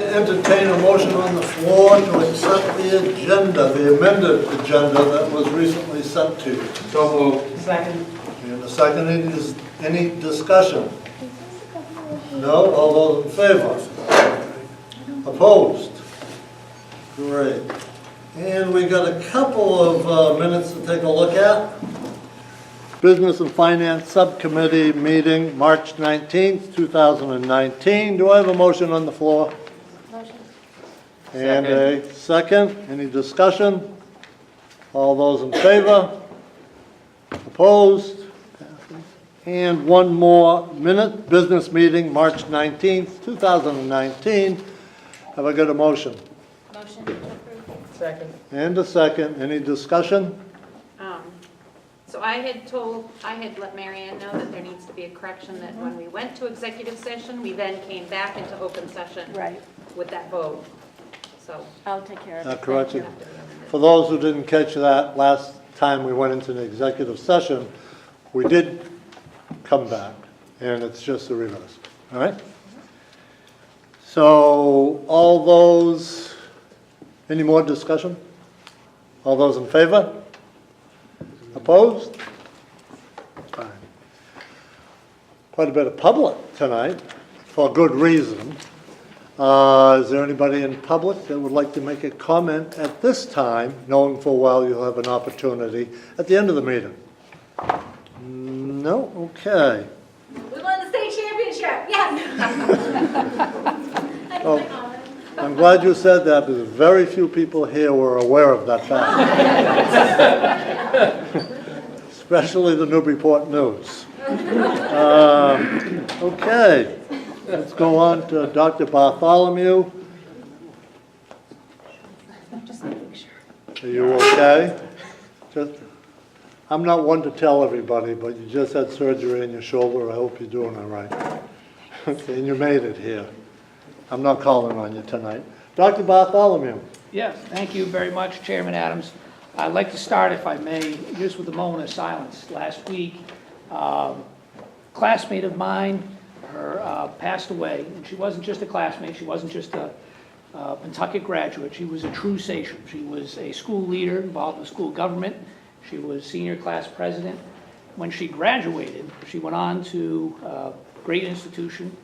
to entertain a motion on the floor to accept the agenda, the amended agenda that was recently sent to you. So moved. Second. And a second, any discussion? No? All those in favor? Opposed? Great. And we got a couple of minutes to take a look at. Business and Finance Subcommittee meeting, March 19th, 2019. Do I have a motion on the floor? Motion. And a second. Any discussion? All those in favor? Opposed? And one more minute, business meeting, March 19th, 2019. Have I got a motion? Motion to approve. Second. And a second. Any discussion? So I had let Mary Ann know that there needs to be a correction that when we went to executive session, we then came back into open session. Right. With that vote. So. I'll take care of it. Correction. For those who didn't catch that, last time we went into the executive session, we did come back, and it's just the reverse. All right? So all those, any more discussion? All those in favor? Opposed? Fine. Quite a bit of public tonight, for good reason. Is there anybody in public that would like to make a comment at this time, knowing full well you'll have an opportunity at the end of the meeting? No? Okay. We won the state championship, yes! Oh, I'm glad you said that, because very few people here were aware of that fact. Especially the Newburyport News. Okay, let's go on to Dr. Bartholomew. Are you okay? I'm not one to tell everybody, but you just had surgery in your shoulder. I hope you're doing all right. Okay, and you made it here. I'm not calling on you tonight. Dr. Bartholomew. Yes, thank you very much, Chairman Adams. I'd like to start, if I may, just with a moment of silence. Last week, a classmate of mine passed away, and she wasn't just a classmate, she wasn't just a Pentucket graduate, she was a true sachem. She was a school leader involved in school government. She was senior class president. When she graduated, she went on to a great institution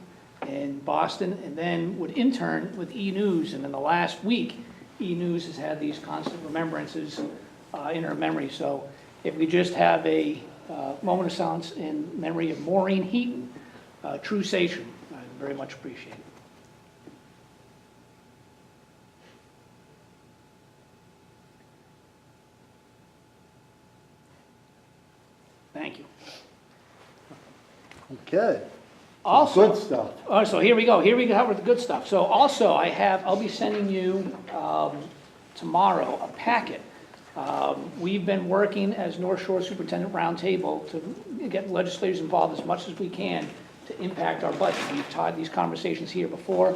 in Boston, and then would intern with E! News. And in the last week, E! News has had these constant remembrances in her memory. So if we just have a moment of silence in memory of Maureen Heaton, true sachem, I very much appreciate it. Thank you. Okay. Also, Good stuff. So here we go with the good stuff. So also I'll be sending you tomorrow a packet. We've been working as North Shore Superintendent Roundtable to get legislators involved as much as we can to impact our budget. We've had these conversations here before.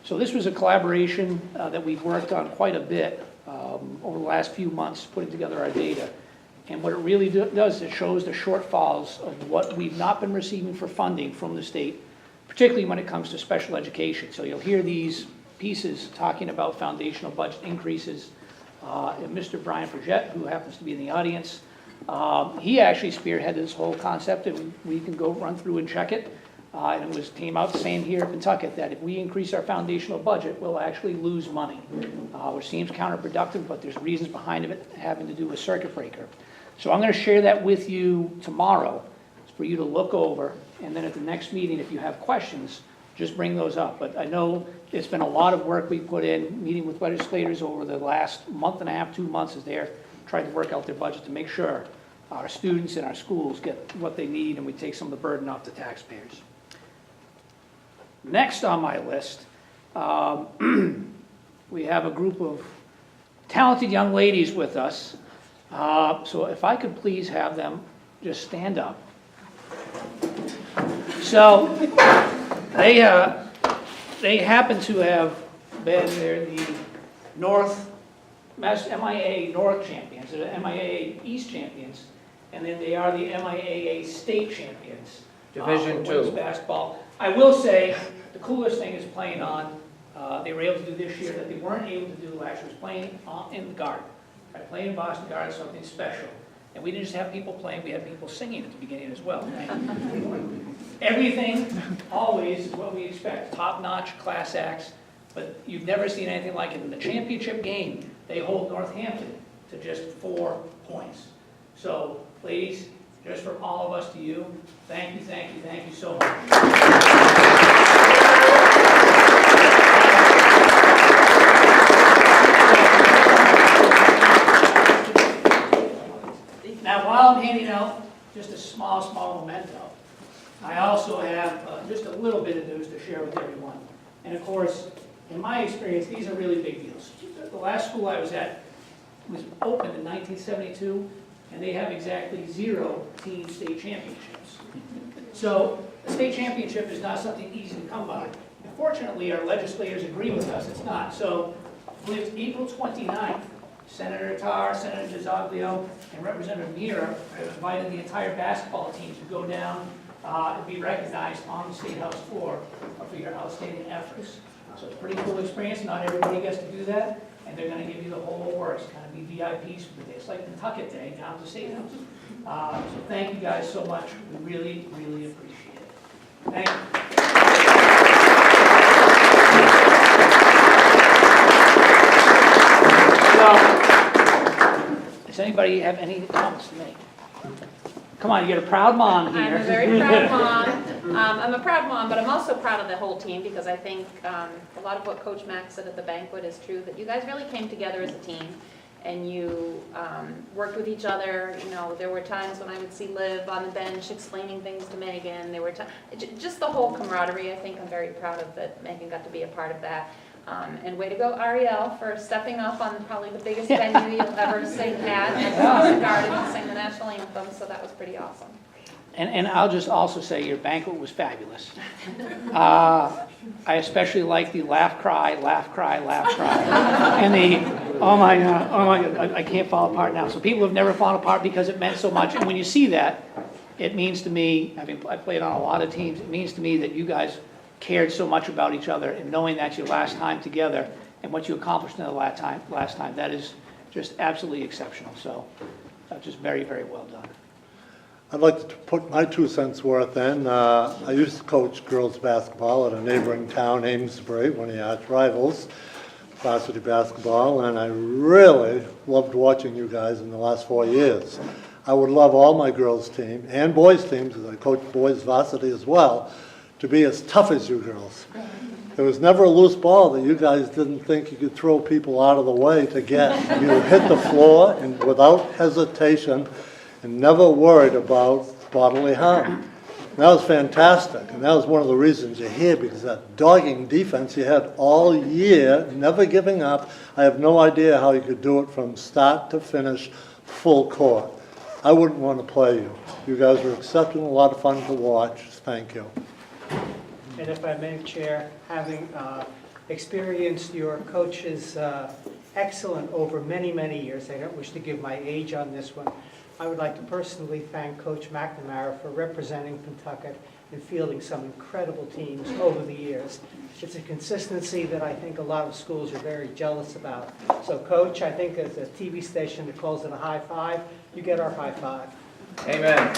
So this was a collaboration that we've worked on quite a bit over the last few months, putting together our data. And what it really does, it shows the shortfalls of what we've not been receiving for funding from the state, particularly when it comes to special education. So you'll hear these pieces talking about foundational budget increases. And Mr. Brian Forget, who happens to be in the audience, he actually spearheaded this whole concept, and we can go run through and check it. And it came out the same here at Pentucket, that if we increase our foundational budget, we'll actually lose money, which seems counterproductive, but there's reasons behind it having to do with circuit breaker. So I'm going to share that with you tomorrow for you to look over, and then at the next meeting, if you have questions, just bring those up. But I know it's been a lot of work we put in, meeting with legislators over the last month and a half, 2 months, as they're trying to work out their budget to make sure our students in our schools get what they need, and we take some of the burden off the taxpayers. Next on my list, we have a group of talented young ladies with us. So if I could please have them just stand up. So they happen to have been the MIAA North champions, the MIAA East champions, and then they are the MIAA state champions. Division for women's two. basketball. I will say the coolest thing is playing on they were able to do this year that they weren't able to do last year, was playing in the garden. Right? Playing in Boston Garden is something special. And we didn't just have people playing, we had people singing at the beginning as well. Everything, always, is what we expect. Top-notch class acts, but you've never seen anything like it. In the championship game, they hold Northampton to just 4 points. So, ladies, just from all of us to you, thank you, thank you, thank you so much. Now, while I'm handing out just a small memento, I also have just a little bit of news to share with everyone. And of course, in my experience, these are really big deals. The last school I was at was opened in 1972, and they have exactly 0 team state championships. So the state championship is not something easy to come by. Unfortunately, our legislators agree with us, it's not. So I believe it's April 29th, Senator Tarr, Senator DiZoglio, and Representative Mira have invited the entire basketball team to go down and be recognized on the State House floor for your outstanding efforts. So it's a pretty cool experience. Not everybody gets to do that, and they're going to give you the whole works. Kind of be VIPs for the day. It's like Pentucket Day down at the State House. So thank you guys so much. We really, really appreciate it. Thank you. Does anybody have any comments to make? Come on, you got a proud mom here. I'm a very proud mom. I'm a proud mom, but I'm also proud of the whole team because I think a lot of what Coach Mack said at the banquet is true, that you guys really came together as a team and you worked with each other. You know, there were times when I would see Liv on the bench explaining things to Megan. There were just the whole camaraderie. I think I'm very proud of that Megan got to be a part of that. And way to go, Ariel, for stepping up on probably the biggest venue you'll ever sing at the Garden and sing the national anthem, so that was pretty awesome. And I'll just also say your banquet was fabulous. I especially like the laugh, cry, laugh, cry, laugh, cry. And the, oh my God, I can't fall apart now. So people have never fallen apart because it meant so much. And when you see that, it means to me, I played on a lot of teams, it means to me that you guys cared so much about each other, and knowing that's your last time together and what you accomplished in the last time, that is just absolutely exceptional. So just very, very well done. I'd like to put my 2 cents worth in. I used to coach girls basketball at a neighboring town, Amesbury, one of the arch rivals, varsity basketball, and I really loved watching you guys in the last 4 years. I would love all my girls' team and boys' teams, because I coach boys varsity as well, to be as tough as you girls. There was never a loose ball that you guys didn't think you could throw people out of the way to get. You hit the floor and without hesitation and never worried about bodily harm. And that was fantastic, and that was one of the reasons you're here, because that dogging defense you had all year, never giving up. I have no idea how you could do it from start to finish, full court. I wouldn't want to play you. You guys were exceptional, a lot of fun to watch. Thank you. And if I may, Chair, having experienced your coach's excellent over many, many years, I don't wish to give my age on this one, I would like to personally thank Coach McNamara for representing Pentucket and fielding some incredible teams over the years. It's a consistency that I think a lot of schools are very jealous about. So, Coach, I think as a TV station that calls it a high five, you get our high five. Amen.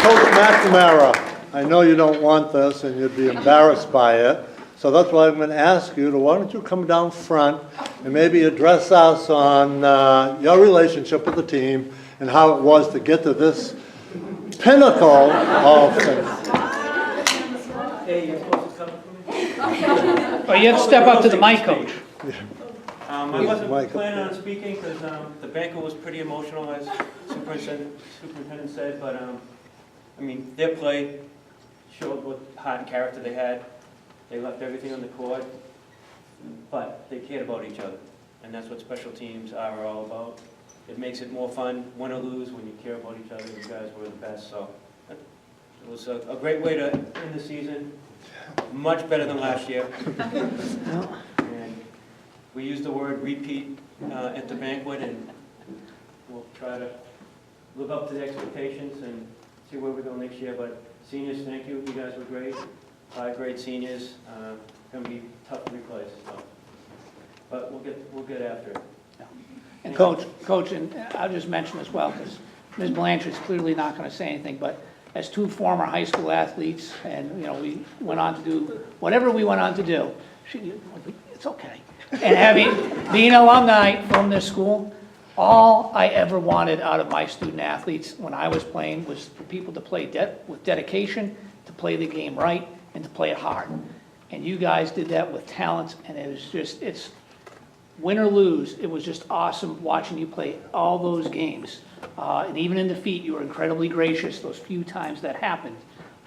Coach McNamara, I know you don't want this and you'd be embarrassed by it, so that's why I'm going to ask you to, why don't you come down front and maybe address us on your relationship with the team and how it was to get to this pinnacle of things. Hey, you're supposed to come from me? Oh, you have to step up to the mic, Coach. I wasn't planning on speaking because the banquet was pretty emotional, as Superintendent said, but I mean, their play showed what heart and character they had. They left everything on the court, but they cared about each other, and that's what special teams are all about. It makes it more fun, win or lose, when you care about each other. You guys were the best, so it was a great way to end the season. Much better than last year. And we used the word repeat at the banquet, and we'll try to live up to the expectations and see where we go next year. But Seniors, thank you, you guys were great. 5 great seniors, gonna be tough to replace, so. But we'll get after it. And Coach, and I'll just mention as well, because Ms. Blanchard's clearly not going to say anything, but as 2 former high school athletes, and, you know, we went on to do whatever we went on to do, it's okay. And being alumni from this school, all I ever wanted out of my student athletes when I was playing was for people to play with dedication, to play the game right, and to play it hard. And you guys did that with talent, and it was just, it's win or lose, it was just awesome watching you play all those games. And even in defeat, you were incredibly gracious those few times that happened.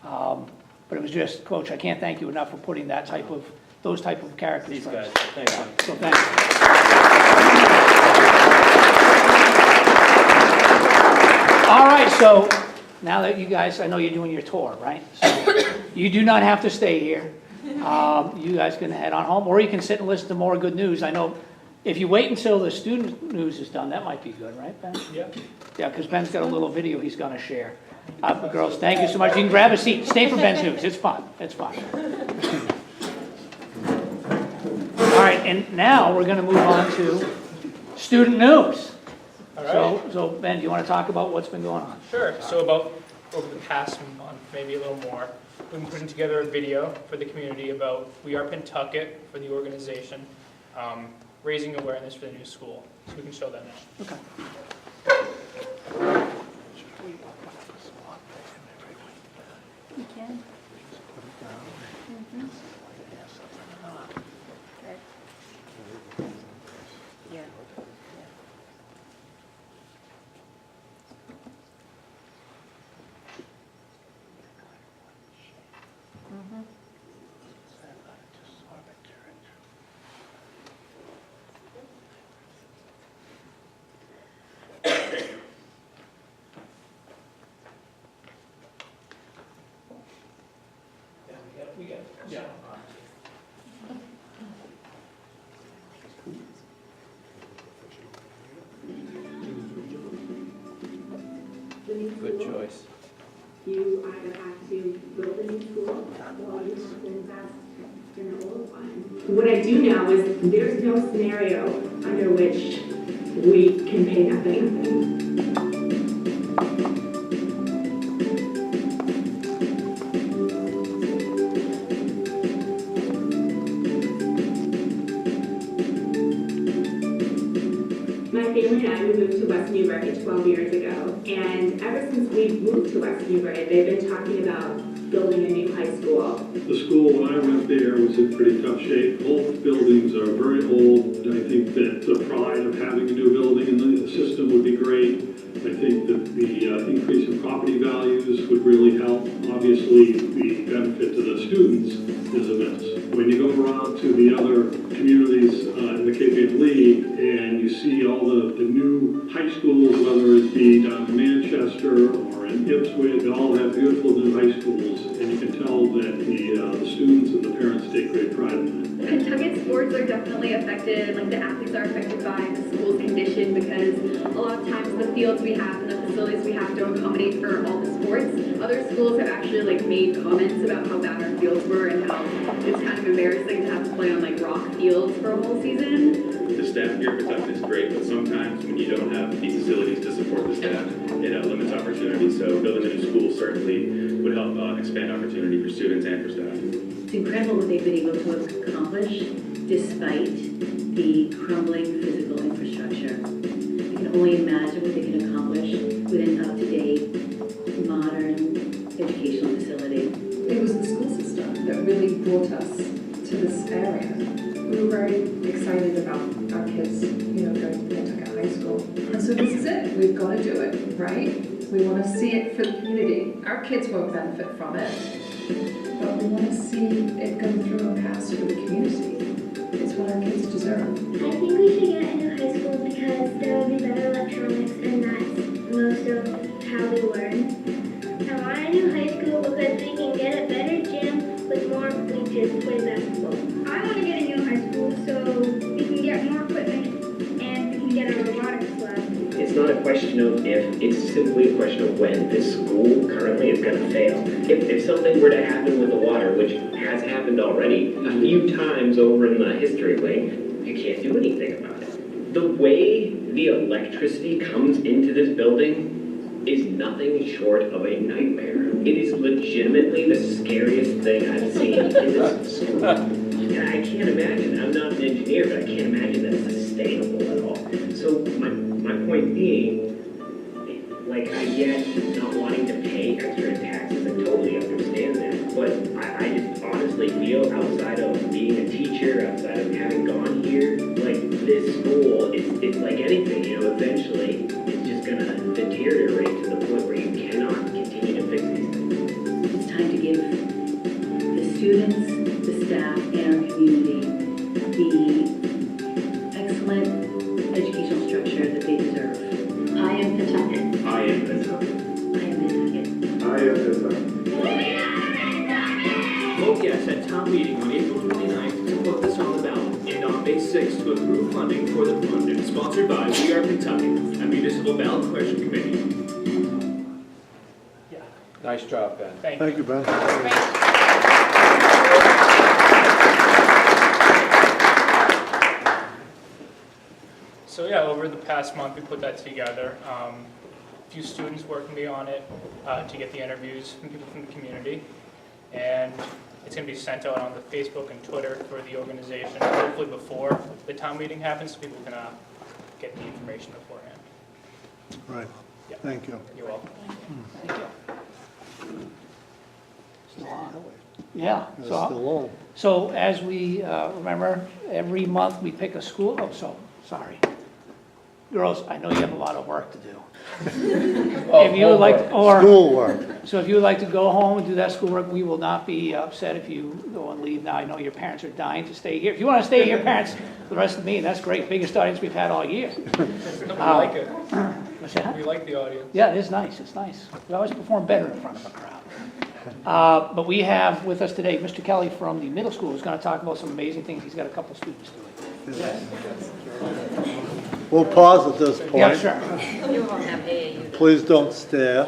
But it was just, Coach, I can't thank you enough for putting those type of characters These first. guys, thanks. So thanks. All right, so now that you guys, I know you're doing your tour, right? So you do not have to stay here. You guys can head on home, or you can sit and listen to more good news. I know if you wait until the student news is done, that might be good, right, Ben? Yep. Yeah, because Ben's got a little video he's going to share. Girls, thank you so much. You can grab a seat. Stay for Ben's news. It's fun. It's fun. All right, and now we're going to move on to student news. All right. So Ben, do you want to talk about what's been going on? Sure. So about over the past month, maybe a little more, we've been putting together a video for the community about We Are Pentucket for the organization, raising awareness for the new school. So we can show that now. Okay. You can. Yeah. Yeah. Good choice. You either have to build a new school or you have to invest in an old one. What I do know is there's no scenario under which we can pay nothing. My family and I, we moved to West Newbury 12 years ago, and ever since we moved to West Newbury, they've been talking about building a new high school. The school, when I went there, was in pretty tough shape. Both buildings are very old, and I think that the pride of having a new building in the system would be great. I think that the increase in property values would really help. Obviously, the benefit to the students is immense. When you go around to the other communities in the Cape Ann League and you see all the new high schools, whether it be down in Manchester or in Ipswich, they all have beautiful new high schools, and you can tell that the students and the parents take great pride in that. Pentucket sports are definitely affected, like the athletes are affected by the school's condition because a lot of times the fields we have and the facilities we have don't accommodate for all the sports. Other schools have actually made comments about how bad our fields were and how it's kind of embarrassing to have to play on rock fields for a whole season. The staff here at Pentucket is great, but sometimes when you don't have the facilities to support the staff, it limits opportunities. So building a new school certainly would help expand opportunity for students and for staff. It's incredible what they've been able to accomplish despite the crumbling physical infrastructure. I can only imagine what they can accomplish with an up-to-date, modern educational facility. It was the school system that really brought us to this area. We were very excited about our kids, going to Pentucket High School. And so this is it. We've got to do it, right? We want to see it for the community. Our kids won't benefit from it, but we want to see it go through and pass for the community. It's what our kids deserve. I think we should get a new high school because there will be better electronics and that's most of how we learn. I want a new high school because we can get a better gym with more bleachers to play basketball. I want to get a new high school so we can get more equipment and we can get a robotics lab. It's not a question question of if, it's simply a question of when. This school currently is gonna fail. If something were to happen with the water, which has happened already a few times over in the history wing, you can't do anything about it. The way the electricity comes into this building is nothing short of a nightmare. It is legitimately the scariest thing I've seen in this school. And I can't imagine, I'm not an engineer, but I can't imagine that's sustainable at all. So my point being, like, I get not wanting to pay extra taxes, I totally understand that, but I just honestly feel, outside of being a teacher, outside of having gone here, like, this school, it's like anything, you know, eventually, it's just gonna deteriorate to the point where you cannot continue to fix these things. It's time to give the students, the staff, and our community the excellent educational structure that they deserve. I am Pentucket. I am Pentucket. I am Pentucket. I am Pentucket. Vote yes at town meeting on April 29th to put this on the ballot, and on May 6th to approve funding for the project, sponsored by We Are Pentucket, a municipal ballot collection committee. Nice job, Ben. Thank you, Ben. So yeah, over the past month, we put that together. A few students worked with me on it to get the interviews from people from the community. And it's going to be sent out on the Facebook and Twitter for the organization, hopefully before the town meeting happens, so people can get the information beforehand. Right. Yeah. Thank you. You're welcome. Thank you. Still on? Yeah. It's still on. So as we remember, every month we pick a school. Oh, so sorry. Girls, I know you have a lot of work to do. If you would like, Schoolwork. So if you would like to go home and do that schoolwork, we will not be upset if you go and leave now. I know your parents are dying to stay here. If you want to stay here, parents, the rest of me, that's great. Biggest audience we've had all year. We like it. What's that? We like the audience. Yeah, it is nice. It's nice. We always perform better in front of a crowd. But we have with us today Mr. Kelly from the middle school who's going to talk about some amazing things. He's got a couple students doing. We'll pause at this point. Yeah, sure. You won't have AAU. Please don't stare.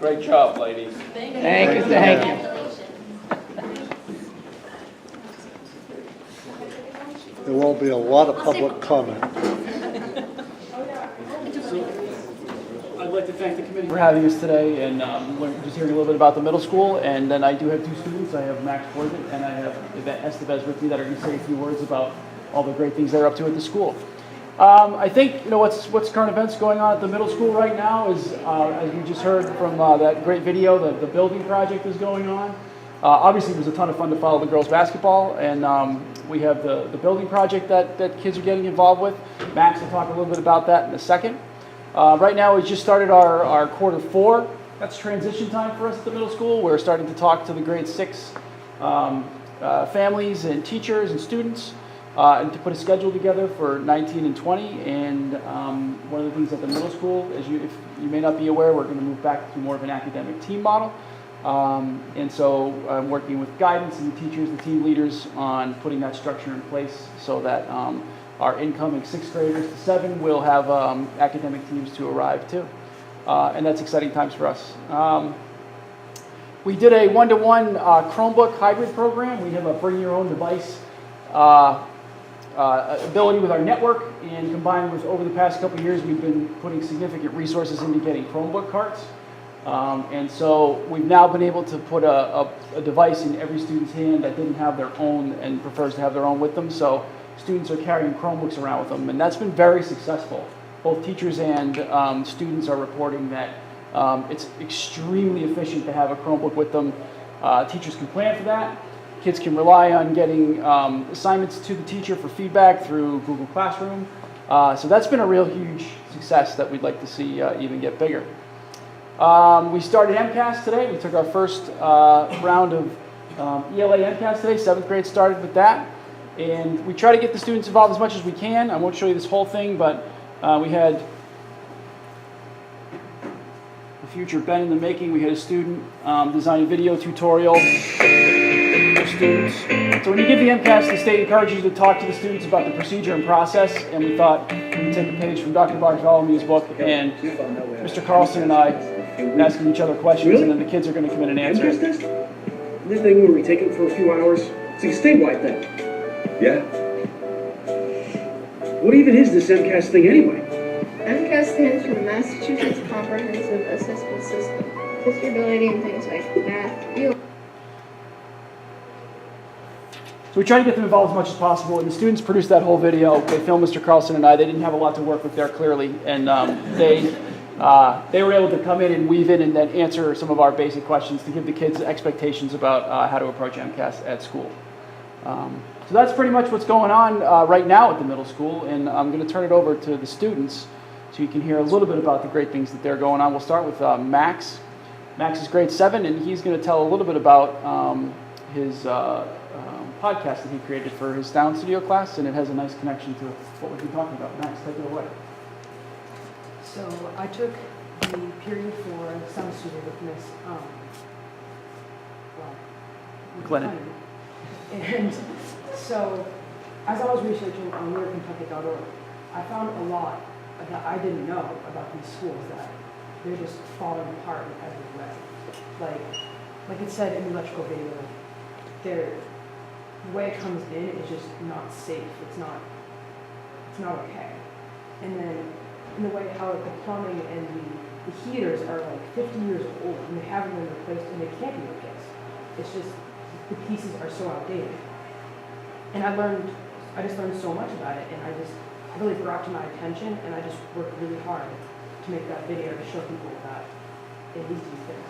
Great job, ladies. Thank you. Thank you. There won't be a lot of public comment. I'd like to thank the committee for having us today, and we're just hearing a little bit about the middle school. And then I do have two students. I have Max Boyden and I have Yvette Estevez with me that are going to say a few words about all the great things they're up to at the school. I think, you know, what's current events going on at the middle school right now is, as we just heard from that great video, the building project is going on. Obviously, it was a ton of fun to follow the girls' basketball, and we have the building project that kids are getting involved with. Max will talk a little bit about that in a second. Right now, we just started our quarter 4. That's transition time for us at the middle school. We're starting to talk to the grade 6 families and teachers and students, and to put a schedule together for 19 and 20. And one of the things at the middle school, if you may not be aware, we're going to move back to more of an academic team model. And so I'm working with guidance and the teachers, the team leaders, on putting that structure in place so that our incoming 6th graders to 7 will have academic teams to arrive too. And that's exciting times for us. We did a one-to-one Chromebook hybrid program. We have a bring your own device ability with our network, and combined with, over the past couple of years, we've been putting significant resources into getting Chromebook carts. And so we've now been able to put a device in every student's hand that didn't have their own and prefers to have their own with them. So students are carrying Chromebooks around with them, and that's been very successful. Both teachers and students are reporting that it's extremely efficient to have a Chromebook with them. Teachers can plan for that. Kids can rely on getting assignments to the teacher for feedback through Google Classroom. So that's been a real huge success that we'd like to see even get bigger. We started MCAS today. We took our first round of ELA MCAS today. 7th grade started with that. And we try to get the students involved as much as we can. I won't show you this whole thing, but we had the future Ben in the making. We had a student design a video tutorial. students. So when you give the MCAS, the state encourages you to talk to the students about the procedure and process, and we thought we'd take a page from Dr. Bartholomew's book and Mr. Carlson and I asking each other questions, and then the kids are going to come in and answer MCAS it. test? This thing where we take it for a few hours? It's like a statewide thing. Yeah. What even is this MCAS thing anyway? MCAS stands for the Massachusetts Comprehensive Assessment System. Test your ability in things like math, So we try to get them involved as much as possible, and the students produced that whole video. They filmed Mr. Carlson and I. They didn't have a lot to work with there, clearly, and they were able to come in and weave in and then answer some of our basic questions to give the kids expectations about how to approach MCAS at school. So that's pretty much what's going on right now at the middle school, and I'm going to turn it over to the students so you can hear a little bit about the great things that they're going on. We'll start with Max. Max is grade 7, and he's going to tell a little bit about his podcast that he created for his Sound Studio class, and it has a nice connection to what we've been talking about. Max, take it away. So I took the period for Sound Studio with Miss Glennon. And so as I was researching on wearepentucket.org, I found a lot that I didn't know about these schools, that they're just falling apart in every way. Like it said in the electrical video, the way it comes in is just not safe. It's not okay. And then in the way how the plumbing and the heaters are like 50 years old and they haven't been replaced and they can't be replaced. It's just the pieces are so outdated. And I just learned so much about it, and it really brought to my attention, and I just worked really hard to make that video to show people that it needs these things.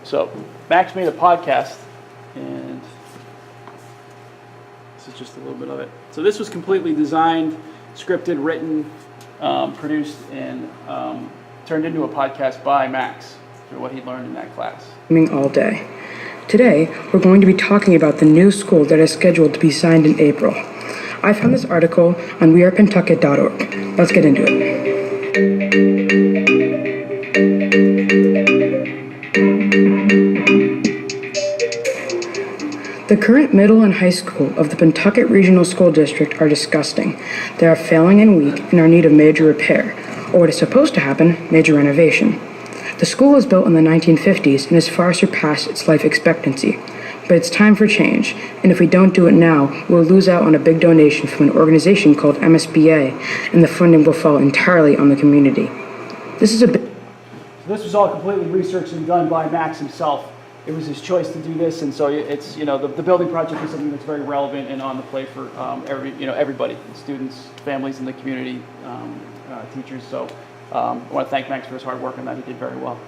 So Max made a podcast, and this is just a little bit of it. So this was completely designed, scripted, written, produced, and turned into a podcast by Max for what he learned in that class. All day. Today, we're going to be talking about the new school that is scheduled to be signed in April. I found this article on wearepentucket.org. Let's get into it. The current middle and high school of the Pentucket Regional School District are disgusting. They are failing and weak and are in need of major repair, or what is supposed to happen, major renovation. The school was built in the 1950s and has far surpassed its life expectancy. But it's time for change, and if we don't do it now, we'll lose out on a big donation from an organization called MSBA, and the funding will fall entirely on the community. This was all completely researched and done by Max himself. It was his choice to do this, and so it's, the building project is something that's very relevant and on the plate for everybody, students, families in the community, teachers. So I want to thank Max for his hard work on that. He did very well.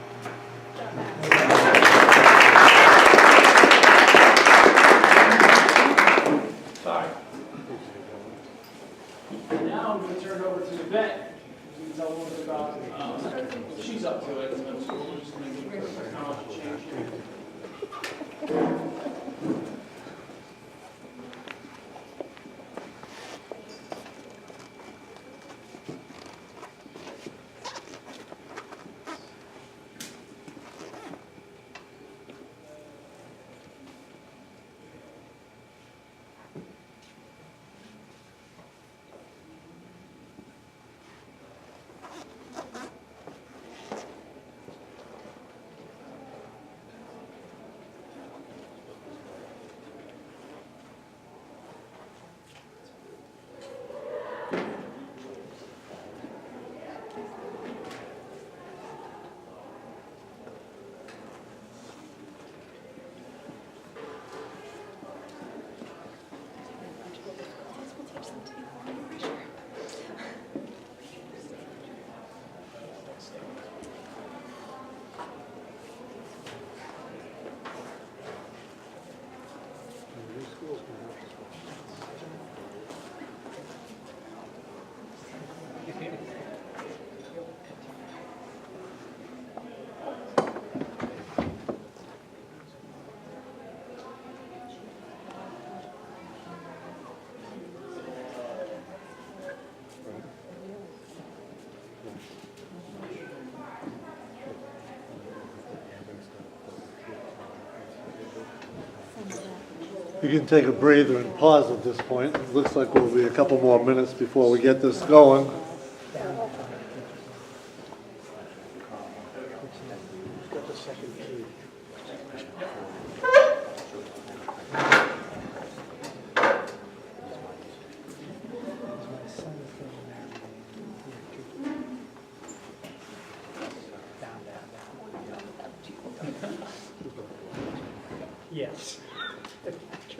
Sorry. And now I'm going to turn it over to Yvette. She can tell a little bit about she's up to it. So we're just going to give her a technology change here. You can take a breather and pause at this point. It looks like we'll be a couple more minutes before we get this going. Yes.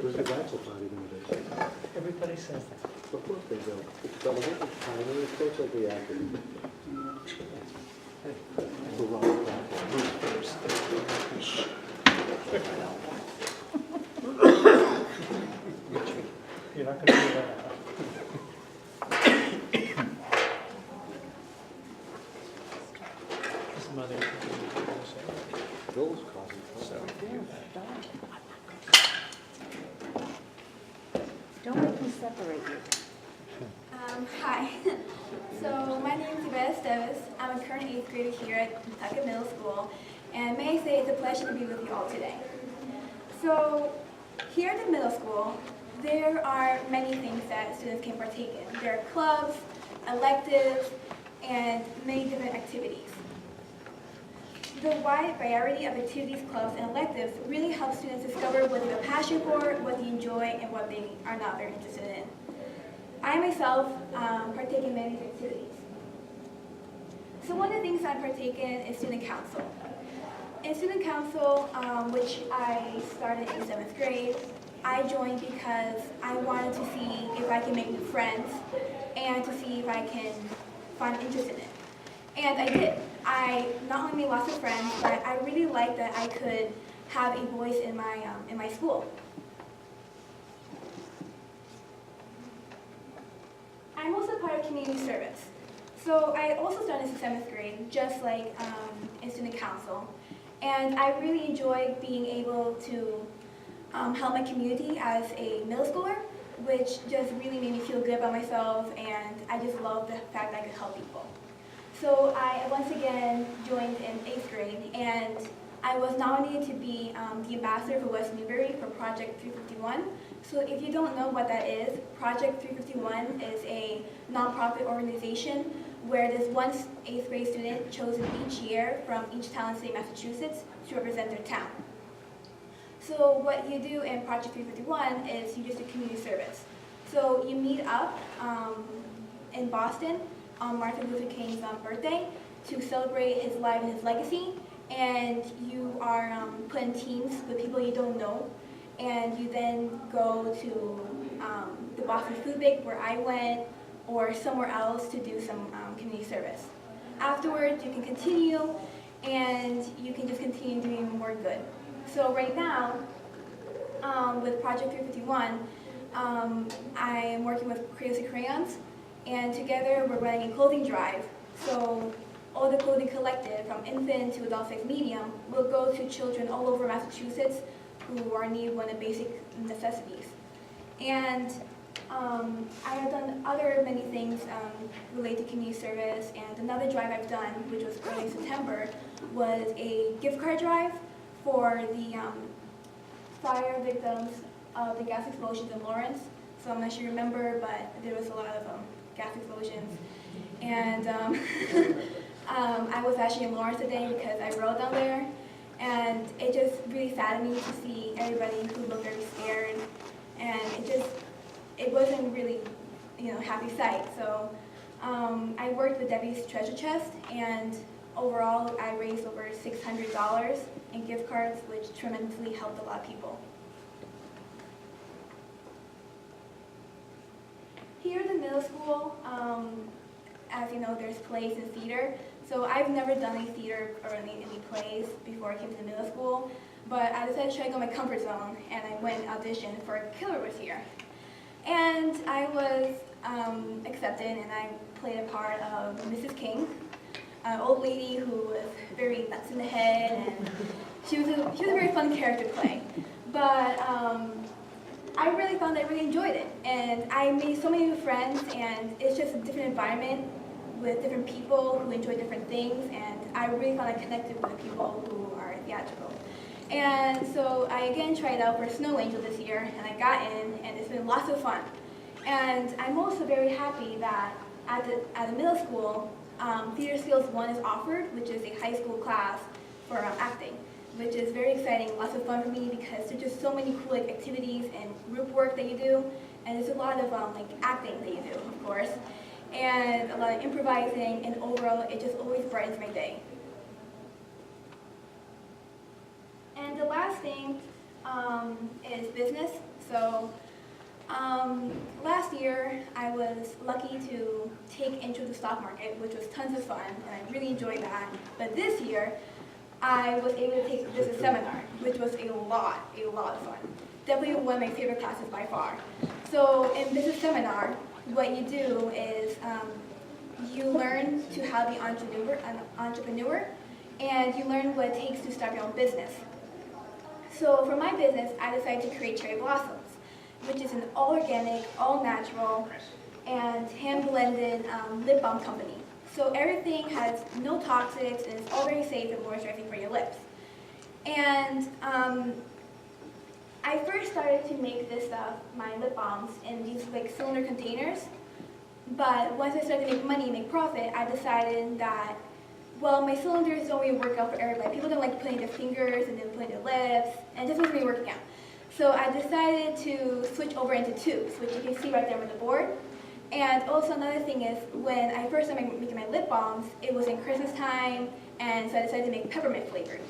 Where's the bachelor party nowadays? Everybody says that. Of course they do. It's double digits. I mean, it's close like the actor. The wrong You're not going to do that. His mother. Bill's causing Don't make me separate you. Hi. So my name is Yvette Davis. I'm a current 8th grader here at Pentucket Middle School, and may I say it's a pleasure to be with you all today. So here at the middle school, there are many things that students can partake in. There are clubs, electives, and many different activities. The wide variety of activities, clubs, and electives really help students discover what they have a passion for, what they enjoy, and what they are not very interested in. I myself partake in many activities. So one of the things I partake in is student council. In student council, which I started in 7th grade, I joined because I wanted to see if I can make new friends and to see if I can find interest in it. And I did. I not only made lots of friends, but I really liked that I could have a voice in my school. I'm also part of community service. So I also started in 7th grade, just like in student council. And I really enjoyed being able to help my community as a middle schooler, which just really made me feel good about myself, and I just love the fact that I could help people. So I once again joined in 8th grade, and I was nominated to be the ambassador for West Newbury for Project 351. So if you don't know what that is, Project 351 is a nonprofit organization where there's one 8th grade student chosen each year from each town in the state of Massachusetts to represent their town. So what you do in Project 351 is you just do community service. So you meet up in Boston on Martin Luther King's birthday to celebrate his life and his legacy, and you are put in teams with people you don't know, and you then go to the Boston Food Bank where I went, or somewhere else to do some community service. Afterwards, you can continue, and you can just continue doing more good. So right now, with Project 351, I am working with Crazy Crayons, and together we're running a clothing drive. So all the clothing collected, from infant to adult size medium, will go to children all over Massachusetts who are in need of one of the basic necessities. And I have done many things related to community service, and another drive I've done, which was early September, was a gift card drive for the fire victims of the gas explosions in Lawrence. So I'm not sure you remember, but there was a lot of gas explosions. And I was actually in Lawrence today because I rode down there, and it just really saddened me to see everybody who looked very scared, and it wasn't really, happy sight. So I worked with Debbie's Treasure Chest, and overall I raised over $600 in gift cards, which tremendously helped a lot of people. Here at the middle school, as you know, there's plays and theater. So I've never done any theater or any plays before I came to the middle school, but I decided to try to go my comfort zone, and I went and auditioned for Killer Was Here. And I was accepted, and I played a part of Mrs. King, an old lady who was very nuts in the head, and she was a very fun character to play. But I really found I really enjoyed it, and I made so many new friends, and it's just a different environment with different people who enjoy different things, and I really found I connected with people who are theatrical. And so I again tried out for Snow Angel this year, and I got in, and it's been lots of fun. And I'm also very happy that at the middle school, Theater Skills 1 is offered, which is a high school class for acting, which is very exciting, lots of fun for me because there's just so many cool activities and group work that you do, and there's a lot of acting that you do, of course, and a lot of improvising, and overall it just always brightens my day. And the last thing is business. So last year I was lucky to take Intro to the Stock Market, which was tons of fun, and I really enjoyed that. But this year I was able to take a business seminar, which was a lot of fun. Definitely one of my favorite classes by far. So in business seminar, what you do is you learn to how to be an entrepreneur, and you learn what it takes to start your own business. So for my business, I decided to create Cherry Blossoms, which is an all-organic, all-natural, and hand-blended lip balm company. So everything has no toxics, and it's all very safe and moisturizing for your lips. And I first started to make this stuff, my lip balms, in these cylinder containers. But once I started to make money and make profit, I decided that, well, my cylinders don't really work out for everybody. People don't like putting their fingers and then putting their lips, and it just wasn't really working out. So I decided to switch over into tubes, which you can see right there on the board. And also another thing is, when I first started making my lip balms, it was in Christmas time, and so I decided to make peppermint flavored.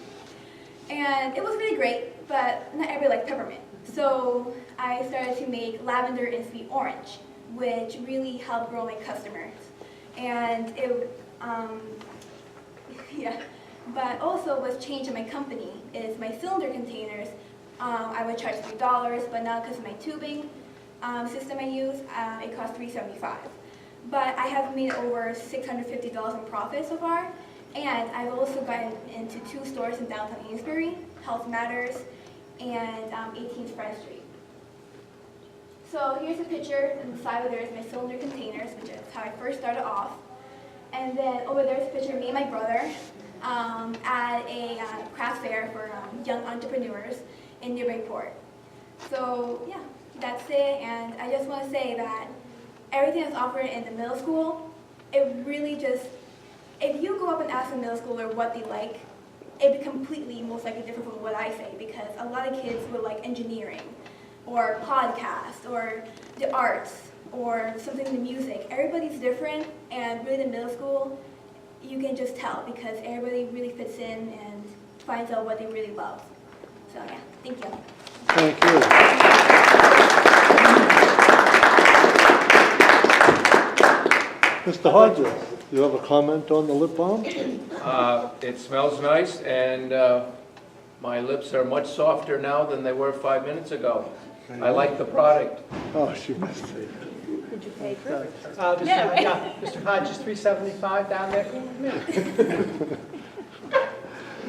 And it was really great, but not everybody liked peppermint. So I started to make lavender and sweet orange, which really helped grow my customers. And it, yeah. But also what's changed in my company is my cylinder containers, I would charge $3, but now because of my tubing system I use, it costs $3.75. But I have made over $650 in profit so far, and I've also gotten into 2 stores in downtown Amesbury, Health Matters, and 18th Friend Street. So here's a picture, and the side of there is my cylinder containers, which is how I first started off. And then over there is a picture of me and my brother at a craft fair for young entrepreneurs in Newburyport. So yeah, that's it. And I just want to say that everything that's offered in the middle school, it really just, if you go up and ask a middle schooler what they like, it'd be completely most likely different from what I say, because a lot of kids would like engineering or podcast or the arts or something in the music. Everybody's different, and really in middle school, you can just tell because everybody really fits in and finds out what they really love. So yeah, thank you. Thank you. Mr. Hodges, you have a comment on the lip balm? It smells nice, and my lips are much softer now than they were 5 minutes ago. I like the product. Oh, she missed it. Did you pay for it? Mr. Hodges, $3.75 down there.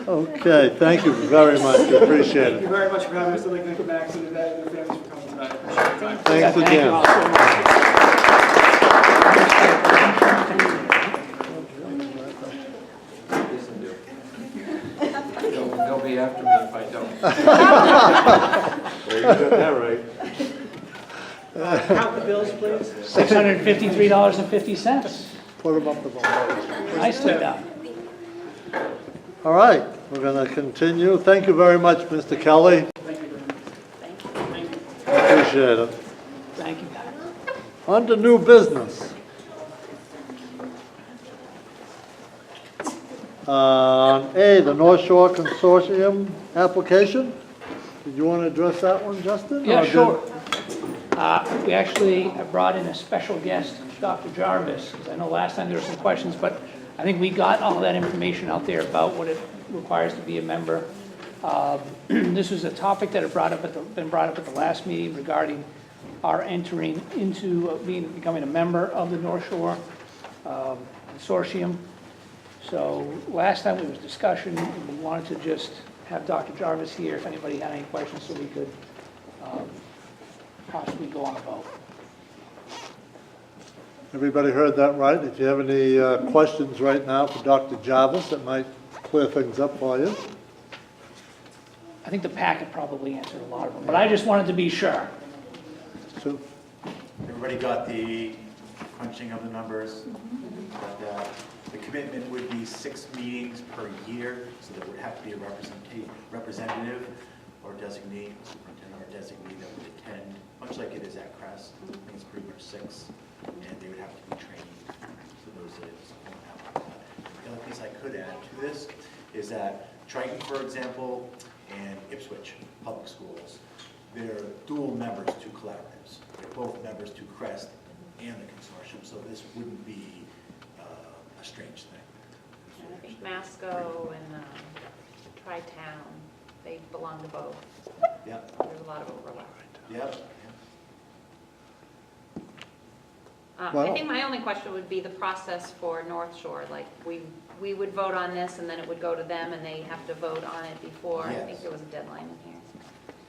Okay, thank you very much. We appreciate Thank you it. very much for having us. I'd like to thank Max and the families for coming tonight. I appreciate your time. Thanks again. They'll be after me if I don't. Well, you got that right. Count the bills, please. $653.50. Put them up to the light. Nicely done. All right, we're going to continue. Thank you very much, Mr. Kelly. Thank you very much. Thank you. Appreciate it. Thank you, guys. On to new business. A, the North Shore Consortium application. Did you want to address that one, Justin? Yeah, Or sure. We actually brought in a special guest, Dr. Jarvis, because I know last time there were some questions, but I think we got all that information out there about what it requires to be a member. This was a topic that had been brought up at the last meeting regarding our entering into becoming a member of the North Shore Consortium. So last time there was discussion, and we wanted to just have Dr. Jarvis here if anybody had any questions so we could possibly go on a vote. Everybody heard that right? If you have any questions right now for Dr. Jarvis, that might clear things up for you. I think the packet probably answered a lot of them, but I just wanted to be sure. So, Everybody got the crunching of the numbers? But, the commitment would be 6 meetings per year, so there would have to be a representative or designee, superintendent or designee that would attend, much like it is at Crest. I think it's pretty much 6, and they would have to be trained. So those that won't have that. The other piece I could add to this is that Triton, for example, and Ipswich Public Schools, they're dual members to collaboratives. They're both members to Crest and the consortium, so this wouldn't be a strange thing. And I think Masco and Tri-Town, they belong to both. Yep. There's a lot of overlap. Yep. I think my only question would be the process for North Shore. Like, we would vote on this, and then it would go to them, and they have to vote on it before. I think there was a deadline in here.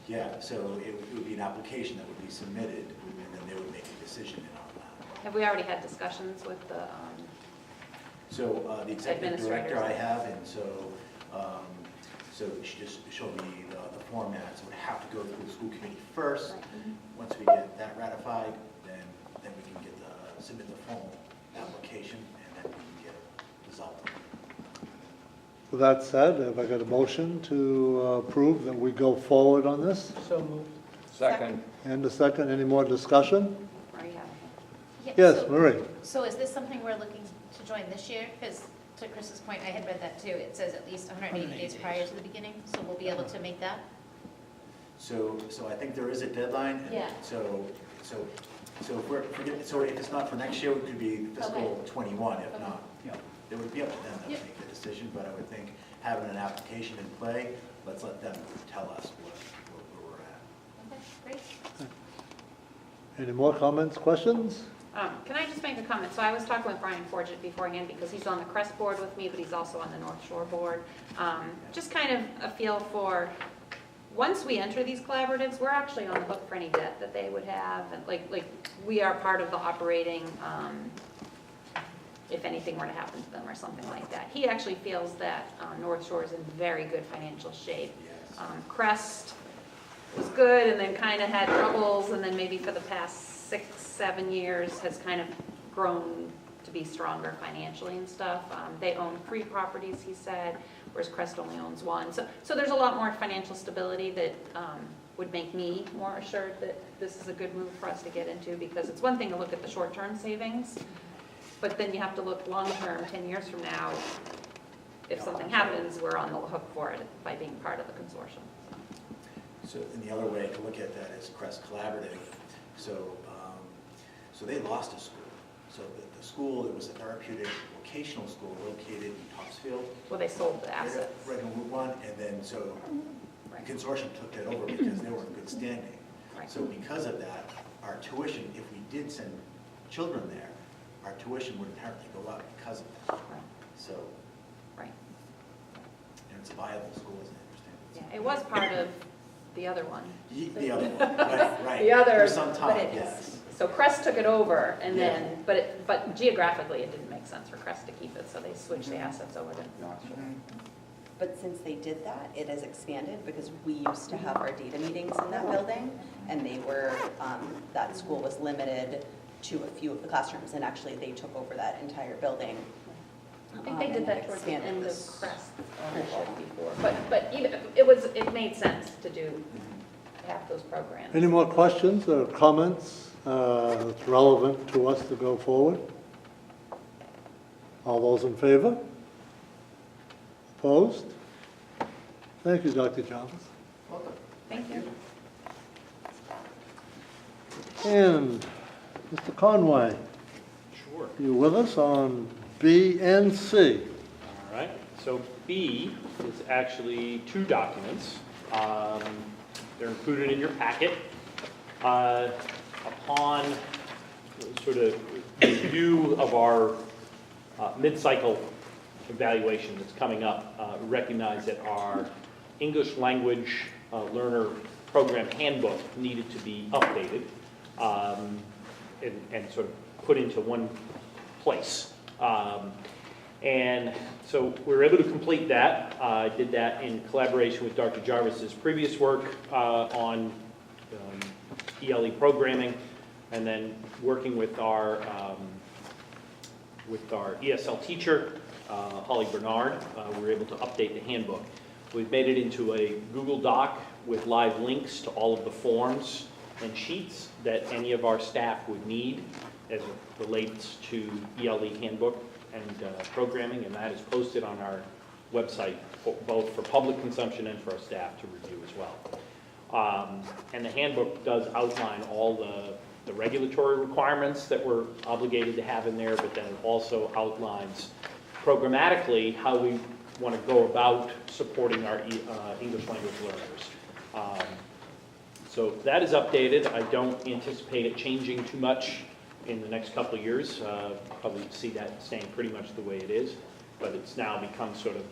Yeah, so it would be an application that would be submitted, and then they would make a decision on that. Have we already had discussions with the So the executive director I administrators? have, and so she just showed me the format, so it would have to go through the school committee first. Once we get that ratified, then we can submit the formal application, and then we can get a result. with that said, have I got a motion to approve that we go forward on this? So moved. Second. And a second, any more discussion? Yeah, Yes, so- Marie. So is this something we're looking to join this year? Because to Chris's point, I had read that too. It says at least 180 days prior to the beginning, so we'll be able to make that? So I think there is a deadline. And Yeah. So if it's not for next year, it could be fiscal '21, if not. It would be up to them to make the decision, but I would think having an application in play, let's let them tell us where we're at. Okay, great. Any more comments, questions? Can I just make a comment? So I was talking with Brian Forget beforehand because he's on the Crest board with me, but he's also on the North Shore board. Just kind of a feel for, once we enter these collaboratives, we're actually on the hook for any debt that they would have. And like we are part of the operating, if anything were to happen to them or something like that. He actually feels that North Shore is in very good financial shape. Crest was good and then kind of had troubles, and then maybe for the past 6-7 years has kind of grown to be stronger financially and stuff. They own 3 properties, he said, whereas Crest only owns 1. So there's a lot more financial stability that would make me more assured that this is a good move for us to get into, because it's one thing to look at the short-term savings, but then you have to look long-term, 10 years from now. If something happens, we're on the hook for it by being part of the consortium. So, and the other way to look at that is Crest Collaborative. So they lost a school. So the school, it was a therapeutic vocational school located in Topsfield. Well, they sold the assets. Right on Route 1, and then so the consortium took that over because they were in good standing. So because of that, our tuition, if we did send children there, our tuition would inherently go up because of that. So, and it's a viable school, isn't it? Yeah, it was part of the other one. The other one, right. The other, For some time, but it yes. is. So Crest took it over, and then, but geographically, it didn't make sense for Crest to keep it, so they switched the assets over to North Shore. But since they did that, it has expanded, because we used to have our data meetings in that building, and they were, that school was limited to a few of the classrooms, and actually they took over that entire building. I think they did and that towards the expanded end of this Crest ownership before, but even, it made sense to do half those programs. Any more questions or comments that's relevant to us to go forward? All those in favor? Opposed? Thank you, Dr. Jarvis. Thank you. And Mr. Conway. Sure. You with us on B and C? All right. So B is actually 2 documents. They're included in your packet. Upon sort of review of our mid-cycle evaluation that's coming up, recognize that our English language learner program handbook needed to be updated and sort of put into one place. And so we were able to complete that. I did that in collaboration with Dr. Jarvis's previous work on ELE programming, and then working with our ESL teacher, Holly Bernard. We were able to update the handbook. We've made it into a Google Doc with live links to all of the forms and sheets that any of our staff would need as it relates to ELE handbook and programming, and that is posted on our website, both for public consumption and for our staff to review as well. And the handbook does outline all the regulatory requirements that we're obligated to have in there, but then it also outlines programmatically how we want to go about supporting our English language learners. So that is updated. I don't anticipate it changing too much in the next couple of years. Probably see that staying pretty much the way it is, but it's now become sort of,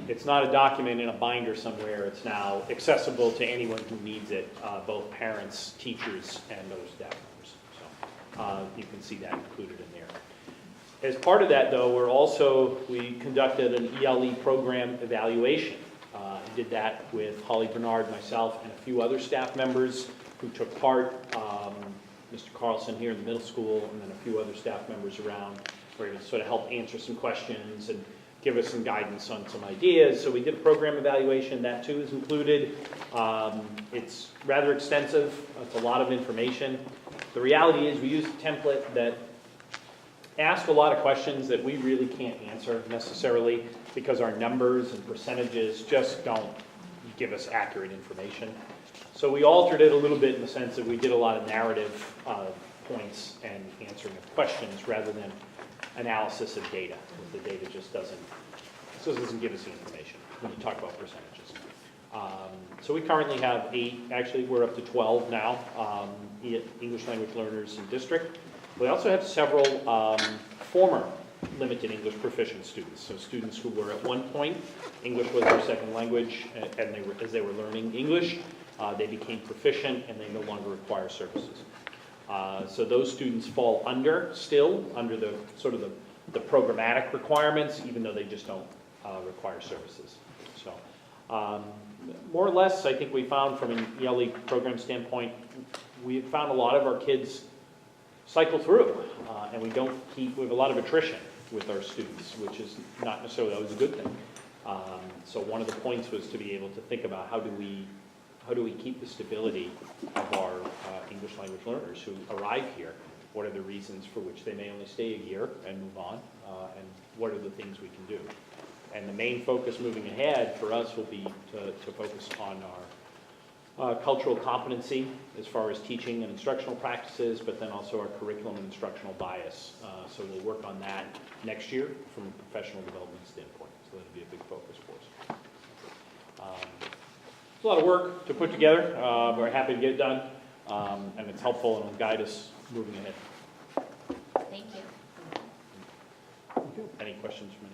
it's not a document in a binder somewhere. It's now accessible to anyone who needs it, both parents, teachers, and other staff members. So you can see that included in there. As part of that, though, we conducted an ELE program evaluation. Did that with Holly Bernard, myself, and a few other staff members who took part. Mr. Carlson here in the middle school, and then a few other staff members around, where to sort of help answer some questions and give us some guidance on some ideas. So we did a program evaluation. That too is included. It's rather extensive. It's a lot of information. The reality is we used a template that asked a lot of questions that we really can't answer necessarily because our numbers and percentages just don't give us accurate information. So we altered it a little bit in the sense that we did a lot of narrative points and answering of questions rather than analysis of data. The data just doesn't give us the information when you talk about percentages. So we currently have 8, actually we're up to 12 now, English language learners in district. We also have several former limited English proficient students. So students who were at one point, English was their second language, and as they were learning English, they became proficient and they no longer require services. So those students fall under the sort of the programmatic requirements, even though they just don't require services. So more or less, I think we found from an ELE program standpoint, we found a lot of our kids cycle through, and we have a lot of attrition with our students, which is not necessarily always a good thing. So one of the points was to be able to think about how do we keep the stability of our English language learners who arrive here? What are the reasons for which they may only stay a year and move on? And what are the things we can do? And the main focus moving ahead for us will be to focus on our cultural competency as far as teaching and instructional practices, but then also our curriculum and instructional bias. So we'll work on that next year from a professional development standpoint. So that'll be a big focus for us. It's a lot of work to put together. We're happy to get it done, and it's helpful and will guide us moving ahead. Thank you. Any questions from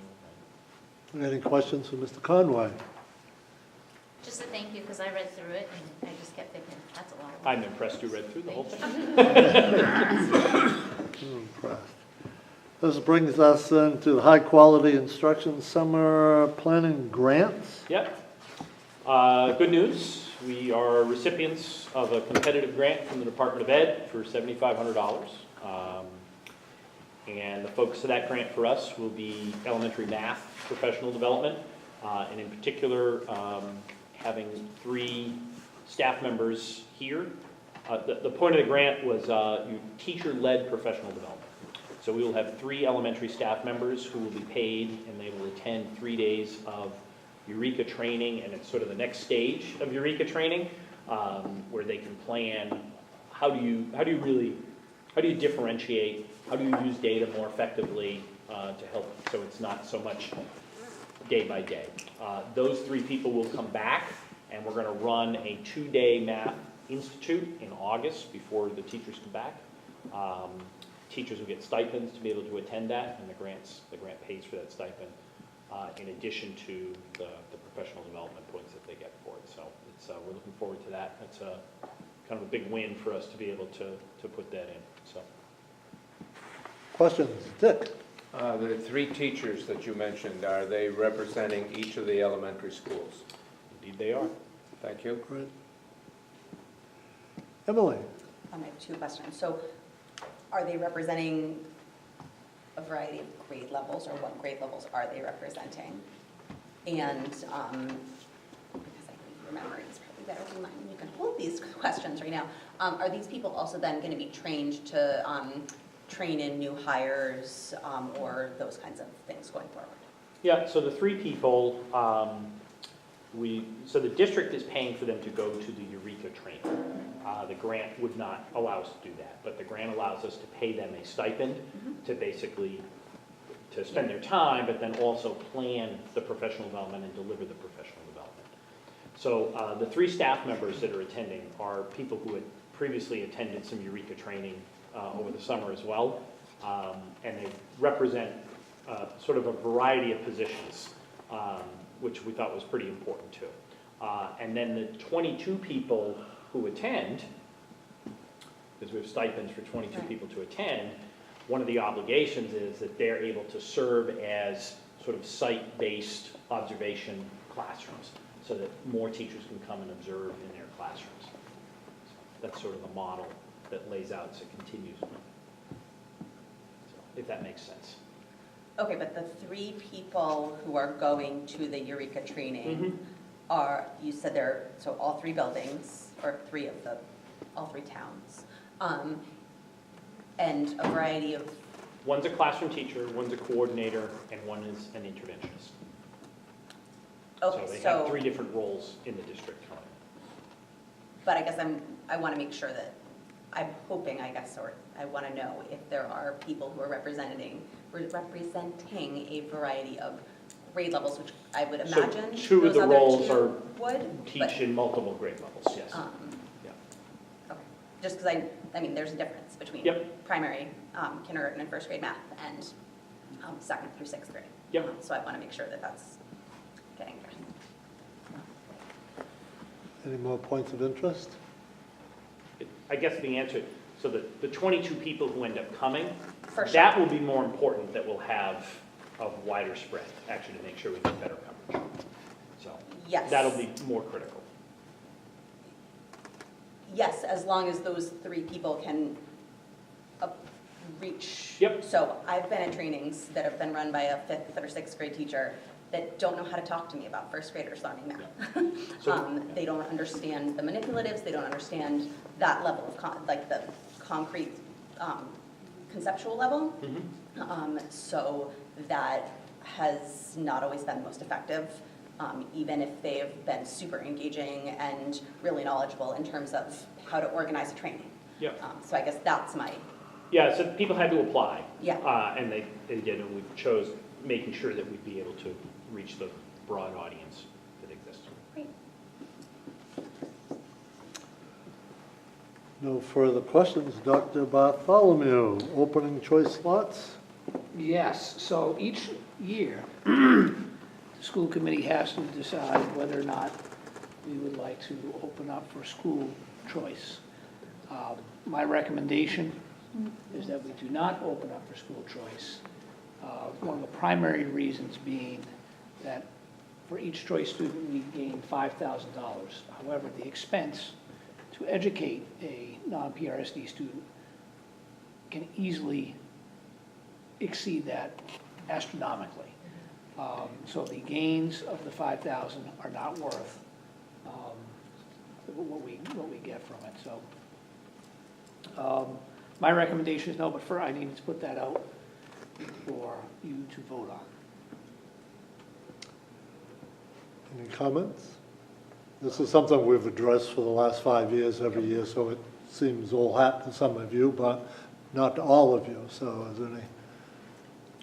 anyone? Any questions for Mr. Conway? Just a thank you, because I read through it, and I just kept thinking, that's a lot of work. I'm impressed you read through the whole thing. I'm impressed. This brings us into high-quality instruction summer planning grants. Yep. Good news. We are recipients of a competitive grant from the Department of Ed for $7,500. And the focus of that grant for us will be elementary math professional development, and in particular, having 3 staff members here. The point of the grant was teacher-led professional development. So we will have 3 elementary staff members who will be paid, and they will attend 3 days of Eureka training, and it's sort of the next stage of Eureka training, where they can plan how do you differentiate, how do you use data more effectively to help, so it's not so much day by day. Those 3 people will come back, and we're going to run a 2-day math institute in August before the teachers come back. Teachers will get stipends to be able to attend that, and the grant pays for that stipend, in addition to the professional development points that they get for it. So we're looking forward to that. It's kind of a big win for us to be able to put that in. So. Questions? Dick? The three teachers that you mentioned, are they representing each of the elementary schools? Indeed they are. Thank you. Great. Emily? I have two questions. So are they representing a variety of grade levels, or what grade levels are they representing? And because I think your memory is probably better than mine, you can hold these questions right now. Are these people also then going to be trained to train in new hires or those kinds of things going forward? Yeah, so the three people, so the district is paying for them to go to the Eureka training. The grant would not allow us to do that, but the grant allows us to pay them a stipend to basically, to spend their time, but then also plan the professional development and deliver the professional development. So the three staff members that are attending are people who had previously attended some Eureka training over the summer as well, and they represent sort of a variety of positions, which we thought was pretty important too. And then the 22 people who attend, because we have stipends for 22 people to attend, one of the obligations is that they're able to serve as sort of site-based observation classrooms, so that more teachers can come and observe in their classrooms. So that's sort of the model that lays out as it continues, so, if that makes sense. Okay, but the three people who are going to the Eureka training are, you said they're, so all three buildings, or all three towns, and a variety of... One's a classroom teacher, one's a coordinator, and one is an interventionist. Okay, so they have three different roles in the district. But I guess I want to make sure that, I'm hoping, I guess, or I want to know if there are people who are representing a variety of grade levels, which I would imagine So two of the roles are would teach in multiple grade levels, yes. Yeah. Okay. Just because I mean, there's a difference between primary, kindergarten and first grade math and second through sixth grade. Yep. So I want to make sure that that's getting there. Any more points of interest? I guess the answer, so the 22 people who end up coming, For sure. that will be more important, that we'll have a wider spread, actually, to make sure we get better coverage. So Yes. that'll be more critical. Yes, as long as those three people can reach. Yep. So I've been in trainings that have been run by a fifth or sixth grade teacher that don't know how to talk to me about first graders learning math. They don't understand the manipulatives, they don't understand that level of, like the concrete conceptual level. So that has not always been the most effective, even if they've been super engaging and really knowledgeable in terms of how to organize a training. Yep. So I guess that's my... Yeah, so people had to apply. Yeah. And they did, and we chose making sure that we'd be able to reach the broad audience that exists. Great. No further questions. Dr. Bartholomew, opening choice slots? Yes, so each year, the school committee has to decide whether or not we would like to open up for school choice. My recommendation is that we do not open up for school choice. One of the primary reasons being that for each choice student, we gain $5,000. However, the expense to educate a non-PRSD student can easily exceed that astronomically. So the gains of the $5,000 are not worth what we get from it. So my recommendation is no, but I need to put that out for you to vote on. Any comments? This is something we've addressed for the last 5 years, every year, so it seems old hat to some of you, but not to all of you. So is there any?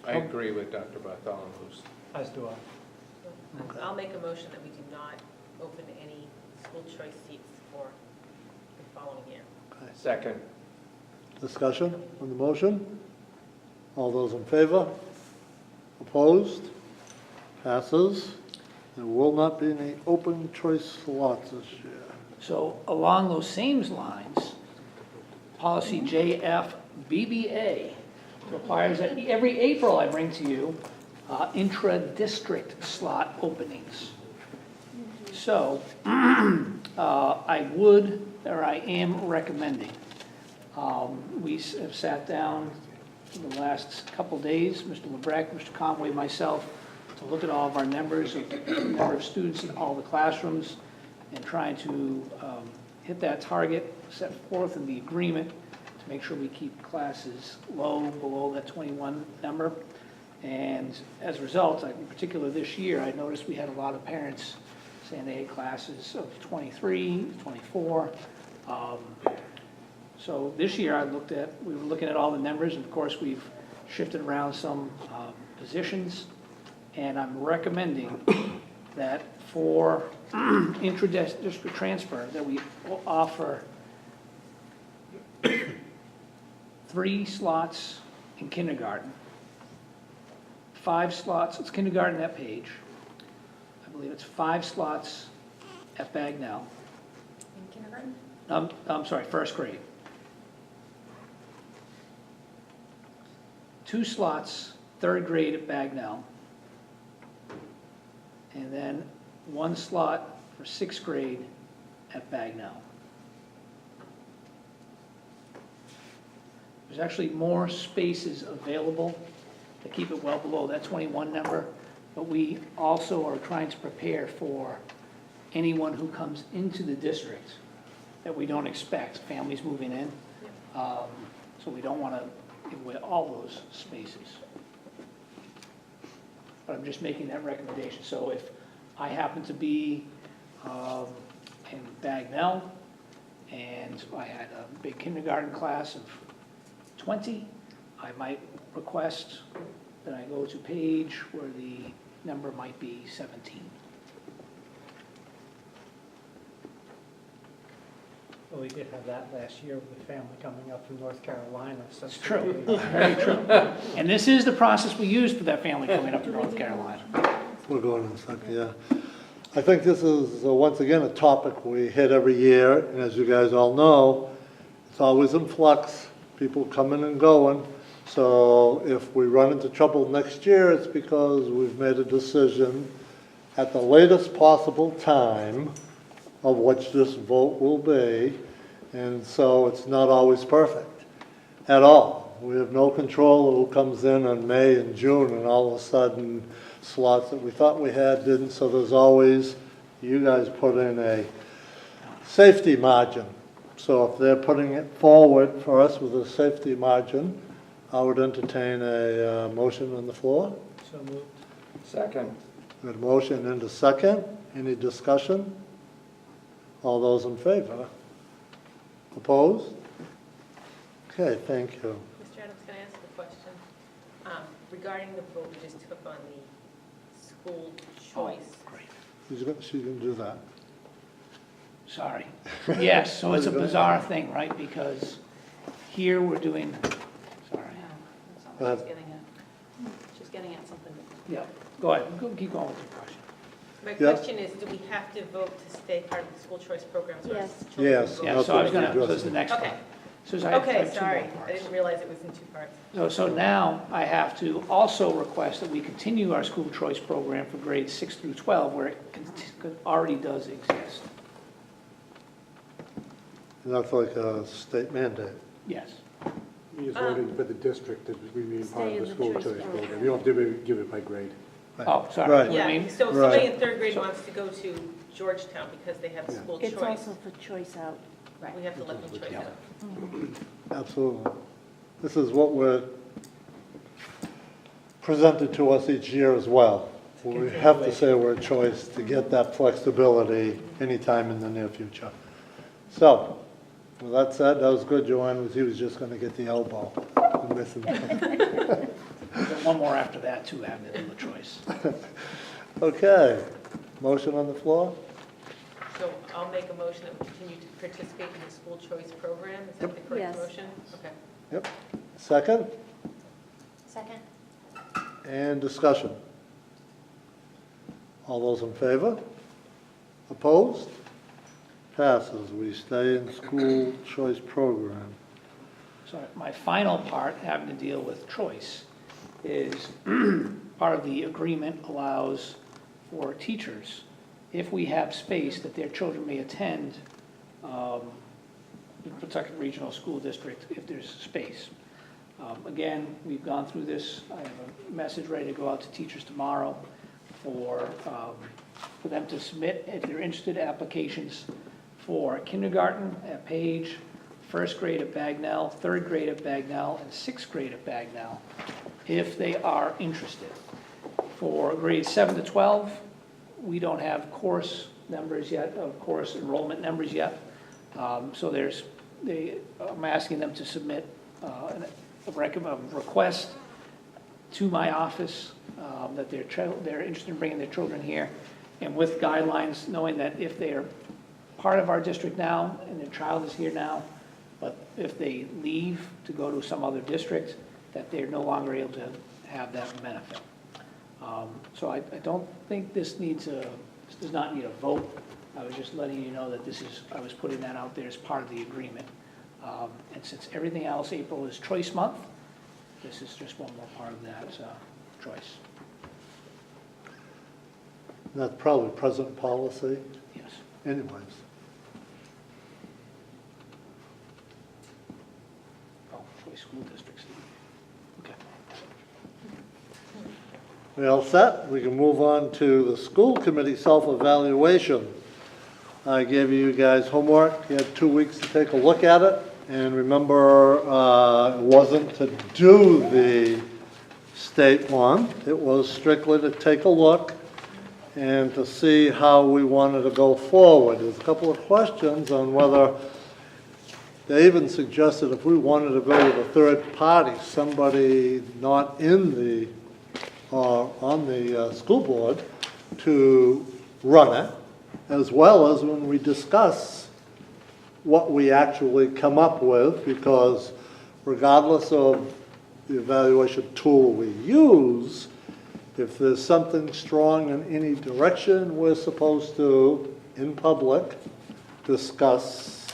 I agree with Dr. Bartholomew. As do I. I'll make a motion that we do not open any school choice seats for the following year. Okay. Second. Discussion on the motion? All those in favor? Opposed? Passes. There will not be any open choice slots this year. So along those same lines, policy JFBBA, requires that every April I bring to you intra-district slot openings. So I am recommending, we have sat down in the last couple days, Mr. LeBrecq, Mr. Conway, myself, to look at all of our numbers, the number of students in all the classrooms, and trying to hit that target set forth in the agreement to make sure we keep classes low, below that 21 number. And as a result, in particular this year, I noticed we had a lot of parents saying they had classes of 23, 24. So this year we were looking at all the numbers, and of course we've shifted around some positions, and I'm recommending that for intra-district transfer that we offer 3 slots in kindergarten, 5 slots, it's kindergarten that page, I believe it's 5 slots at Bagnell. In kindergarten? I'm sorry, first grade. 2 slots, third grade at Bagnell. And then 1 slot for 6th grade at Bagnell. There's actually more spaces available to keep it well below that 21 number, but we also are trying to prepare for anyone who comes into the district that we don't expect, families moving in. So we don't want to give away all those spaces. But I'm just making that recommendation. So if I happen to be in Bagnell and I had a big kindergarten class of 20, I might request that I go to page where the number might be 17. Well, we did have that last year with a family coming up from North Carolina. So It's true, very true. And this is the process we used for that family coming up from North Carolina. We're going in a second, yeah. I think this is, once again, a topic we hit every year, and as you guys all know, it's always in flux, people coming and going. So if we run into trouble next year, it's because we've made a decision at the latest possible time of which this vote will be, and so it's not always perfect at all. We have no control of who comes in May and June, and all of a sudden slots that we thought we had didn't, so there's always, you guys put in a safety margin. So if they're putting it forward for us with a safety margin, I would entertain a motion on the floor. So moved. Second. We had a motion and a second. Any discussion? All those in favor? Opposed? Okay, thank you. Mr. Adams, can I ask a question? Regarding the vote we just took on the school choice. She's going to do that. Sorry. Yes, so it's a bizarre thing, right? Because here we're doing, sorry. Go ahead. She's getting at something. Yeah, go ahead, keep going with your question. My Yeah. question is, do we have to vote to stay part of the school choice program? Yes. Yes. Yeah, so I was gonna, so this is the next one. Okay. So I have Okay, two more sorry, parts. I didn't realize it was in 2 parts. So now I have to also request that we continue our school choice program for grades 6 through 12, where it already does exist. And that's like a state mandate. Yes. You're voting for the district to remain part Stay of in the the school choice choice program. program. You don't have to give it by grade. Oh, sorry. Right. What do you Yeah, mean? so if somebody Right. in 3rd grade wants to go to Georgetown because they have Yeah. school It's choice, also for choice out. we have to let them choice Yeah. out. Absolutely. This is what we're presented to us each year as well. We have to say we're a choice to get that flexibility anytime in the near future. So, with that said, that was good, Joanne, he was just going to get the elbow. I'm missing it. One more after that, too, having to do the choice. Okay, motion on the floor? So I'll make a motion that we continue to participate in the school choice program. Is that the correct Yes. motion? Okay. Yep. Second, Second? and discussion. All those in favor? Opposed? Passes. We stay in school choice program. So my final part, having to deal with choice, is part of the agreement allows for teachers, if we have space, that their children may attend the Pentucket Regional School District if there's space. Again, we've gone through this. I have a message ready to go out to teachers tomorrow for them to submit, if they're interested, applications for kindergarten at Page, first grade at Bagnell, third grade at Bagnell, and sixth grade at Bagnell, if they are interested. For grades 7 to 12, we don't have course numbers yet, of course enrollment numbers yet. So I'm asking them to submit a request to my office that they're interested in bringing their children here, and with guidelines, knowing that if they are part of our district now and their child is here now, but if they leave to go to some other district, that they're no longer able to have that benefit. So I don't think this does not need a vote. I was just letting you know that I was putting that out there as part of the agreement. And since everything else, April is Choice Month, this is just one more part of that choice. That's probably present policy Yes. anyways. Oh, Choice School Districts. Okay. We all set? We can move on to the school committee self-evaluation. I gave you guys homework. You had 2 weeks to take a look at it. And remember, it wasn't to do the state one. It was strictly to take a look and to see how we wanted to go forward. There's a couple of questions on whether they even suggested if we wanted to go with a third party, somebody not in the on the school board, to run it, as well as when we discuss what we actually come up with, because regardless of the evaluation tool we use, if there's something strong in any direction, we're supposed to, in public, discuss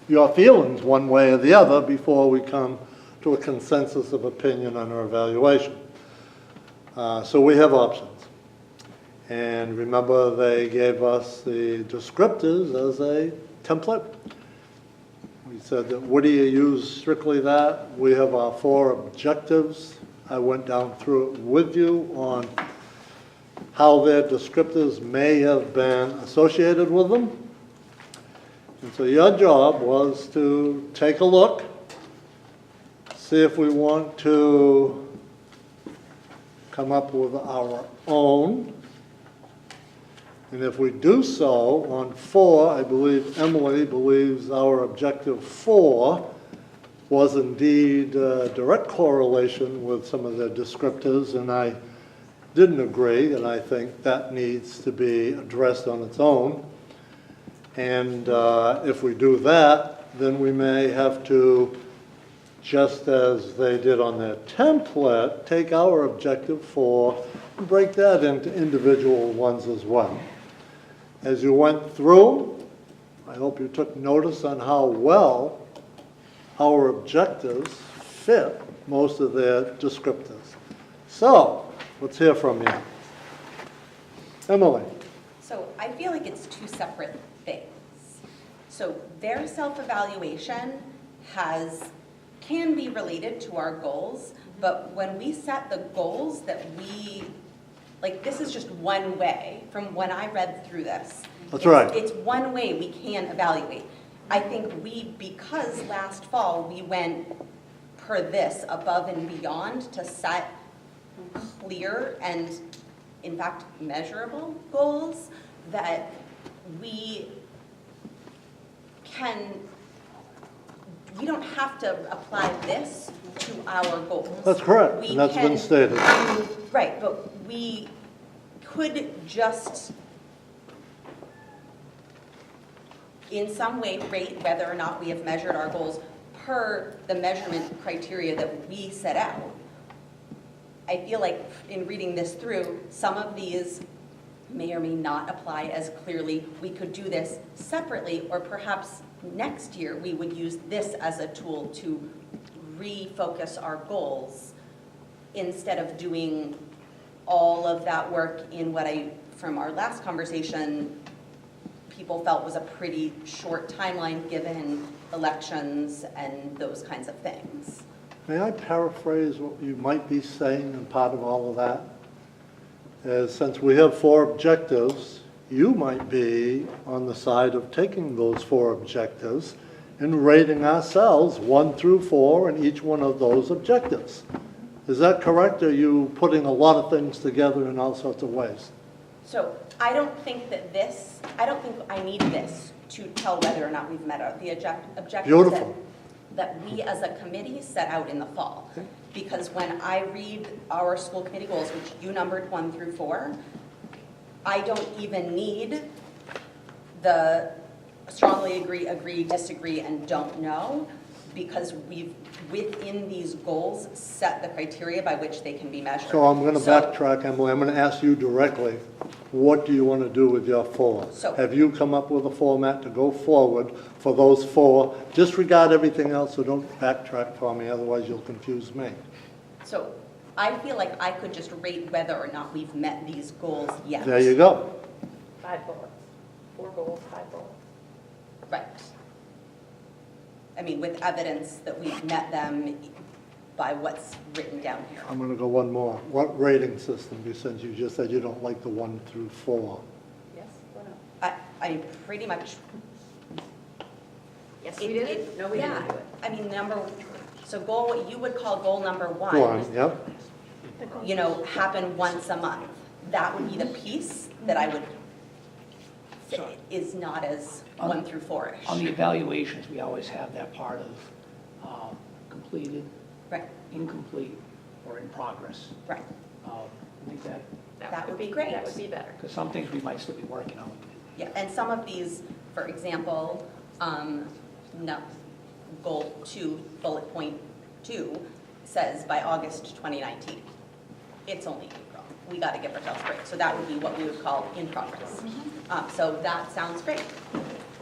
your feelings one way or the other before we come to a consensus of opinion on our evaluation. So we have options. And remember, they gave us the descriptors as a template. We said that, what do you use strictly that? We have our 4 objectives. I went down through it with you on how their descriptors may have been associated with them. And so your job was to take a look, see if we want to come up with our own. And if we do so, on 4, I believe Emily believes our objective 4 was indeed a direct correlation with some of their descriptors, and I didn't agree, and I think that needs to be addressed on its own. And if we do that, then we may have to, just as they did on their template, take our objective 4 and break that into individual ones as well. As you went through, I hope you took notice on how well our objectives fit most of their descriptors. So, let's hear from you. Emily. So I feel like it's 2 separate things. So their self-evaluation can be related to our goals, but when we set the goals that this is just one way, from when I read through this. That's right. It's one way we can evaluate. I think because last fall we went per this above and beyond to set clear and, in fact, measurable goals, that we don't have to apply this to our goals. That's correct, and that's been stated. Right, but we could just, in some way, rate whether or not we have measured our goals per the measurement criteria that we set out. I feel like in reading this through, some of these may or may not apply as clearly. We could do this separately, or perhaps next year we would use this as a tool to refocus our goals instead of doing all of that work in what from our last conversation, people felt was a pretty short timeline given elections and those kinds of things. May I paraphrase what you might be saying in part of all of that? Is since we have 4 objectives, you might be on the side of taking those 4 objectives and rating ourselves 1 through 4 in each one of those objectives. Is that correct? Or are you putting a lot of things together in all sorts of ways? So I don't think I need this to tell whether or not we've met the objectives Beautiful. that we as a committee set out in the fall. Okay. Because when I read our school committee goals, which you numbered 1 through 4, I don't even need the strongly agree, disagree, and don't know, because we've, within these goals, set the criteria by which they can be measured. So I'm going to backtrack, Emily. I'm going to ask you directly, what do you want to do with your 4? So, have you come up with a format to go forward for those 4? Disregard everything else, so don't backtrack for me, otherwise you'll confuse me. So I feel like I could just rate whether or not we've met these goals yet. There you go. 5 bullets. 4 goals, 5 bullets. Right. I mean, with evidence that we've met them by what's written down here. I'm going to go one more. What rating system, since you just said you don't like the 1 through 4? Yes or no? I mean, pretty much. Yes, we did it? No, we didn't do it. I mean, so goal, what you would call goal number 1. 1, yep. You know, happen once a month. That would be the piece that I would say is not as 1 through 4-ish. On the evaluations, we always have that part of completed, right, incomplete, or in progress. Right. I think that would be great. That would be better. Because some things we might still be working on. Yeah, and some of these, for example, no, goal 2, bullet point 2, says by August 2019. It's only April. We got to give ourselves a break. So that would be what we would call in progress. So that sounds great.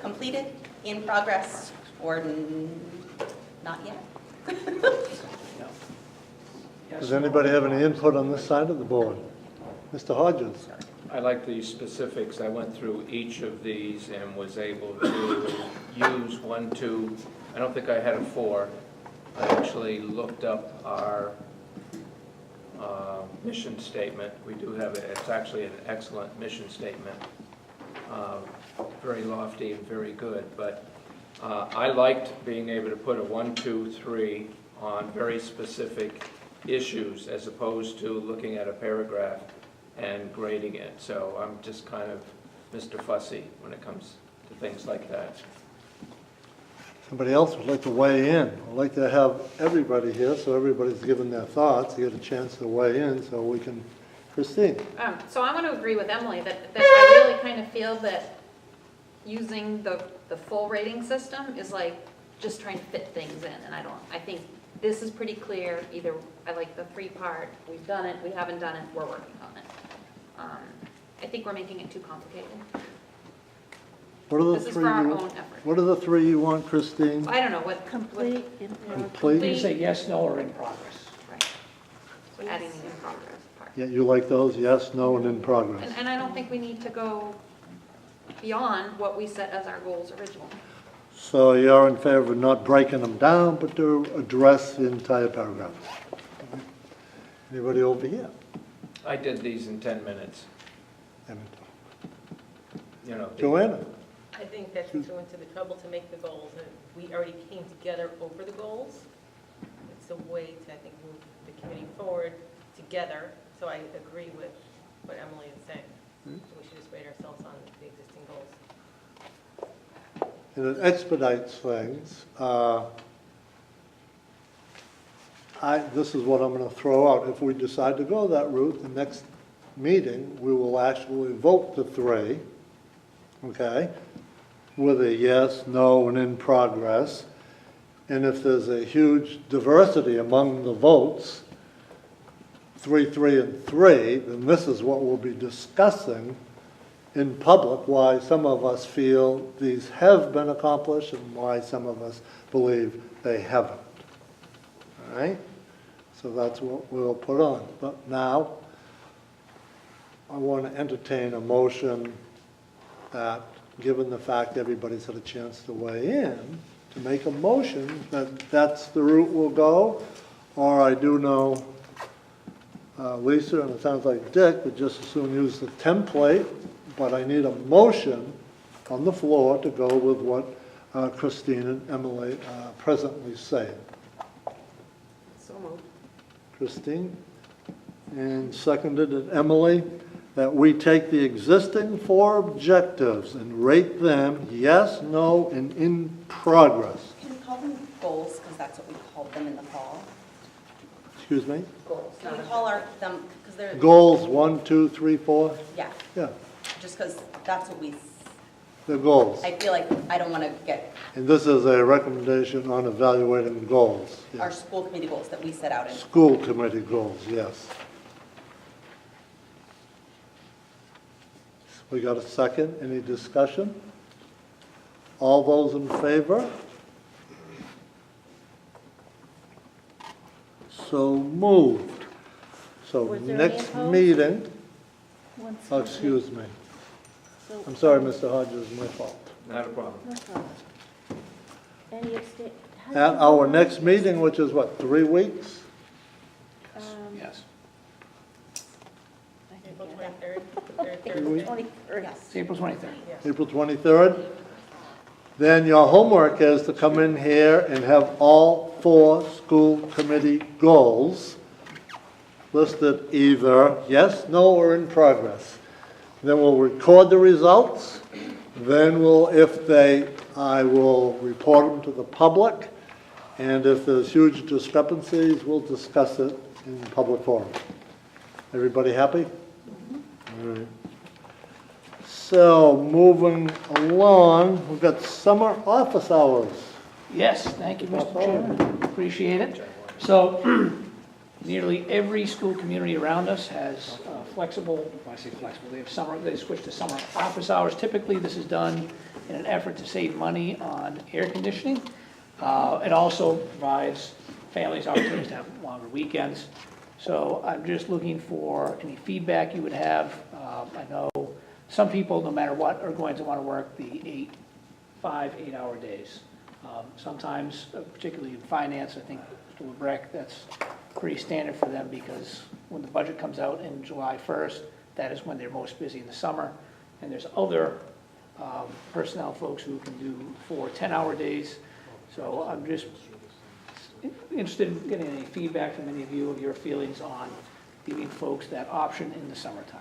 Completed, in progress, or not yet? Does anybody have any input on this side of the board? Mr. Hodges? I like the specifics. I went through each of these and was able to use 1, 2, I don't think I had a 4. I actually looked up our mission statement. We do have it. It's actually an excellent mission statement. Very lofty and very good. But I liked being able to put a 1, 2, 3 on very specific issues as opposed to looking at a paragraph and grading it. So I'm just kind of Mr. Fussy when it comes to things like that. Somebody else would like to weigh in. I'd like to have everybody here so everybody's given their thoughts, get a chance to weigh in so we can. Christine? So I want to agree with Emily that I really kind of feel that using the full rating system is like just trying to fit things in, and I think this is pretty clear. Either I like the 3-part, we've done it, we haven't done it, we're working on it. I think we're making it too complicated. What are the This is 3 for our you own want? effort. What are the 3 you want, Christine? I don't know, what. Complete. Complete? You say yes, no, or in progress. Right. So adding the in progress part. Yeah, you like those? Yes, no, and in progress. And I don't think we need to go beyond what we set as our goals originally. So you're in favor of not breaking them down, but to address the entire paragraph? Anybody over here? I did these in 10 minutes. You know, Joanna? I think that you went to the trouble to make the goals, and we already came together over the goals. It's a way to, I think, move the committee forward together. So I agree with what Emily is saying. So we should just rate ourselves on the existing goals. And it expedites things. This is what I'm going to throw out. If we decide to go that route, the next meeting, we will actually vote the 3, okay, with a yes, no, and in progress. And if there's a huge diversity among the votes, 3, 3, and 3, then this is what we'll be discussing in public, why some of us feel these have been accomplished and why some of us believe they haven't. All right? So that's what we'll put on. But now, I want to entertain a motion that, given the fact everybody's had a chance to weigh in, to make a motion that that's the route we'll go, or I do know Lisa, and it sounds like Dick, would just as soon use the template, but I need a motion on the floor to go with what Christine and Emily presently say. So moved. Christine, and seconded at Emily, that we take the existing 4 objectives and rate them yes, no, and in progress. Can we call them goals, because that's what we called them in the fall? Excuse me? Goals. Can we call them, because they're... Goals 1, 2, 3, 4? Yeah. Yeah, Just because that's what we, the goals. I feel like I don't want to get And this is a recommendation on evaluating goals. our school committee goals that we set out in. School committee goals, yes. We got a second, any discussion? All those in favor? So moved. So Was there any next opposed? meeting, One oh, second. excuse me. So- I'm sorry, Mr. Hodges, my fault. Not a problem. No problem. Any abstain? how At did you our vote on next this? meeting, which is what, 3 weeks? Um, Yes. April 23rd. April 23rd. Yes. April 23rd. April 23rd. Then your homework is to come in here and have all 4 school committee goals listed either yes, no, or in progress. Then we'll record the results. Then I will report them to the public. And if there's huge discrepancies, we'll discuss it in public forum. Everybody happy? All right. So, moving along, we've got summer office hours. Yes, thank you, Mr. Chairman. Appreciate it. So nearly every school community around us has flexible, when I say flexible, they switch to summer office hours. Typically, this is done in an effort to save money on air conditioning. It also provides families opportunities to have longer weekends. So I'm just looking for any feedback you would have. I know some people, no matter what, are going to want to work the 5 8-hour days. Sometimes, particularly in finance, I think, Mr. LeBrecq, that's pretty standard for them because when the budget comes out in July 1st, that is when they're most busy in the summer. And there's other personnel folks who can do 4 10-hour days. So I'm just interested in getting any feedback from any of you of your feelings on giving folks that option in the summertime.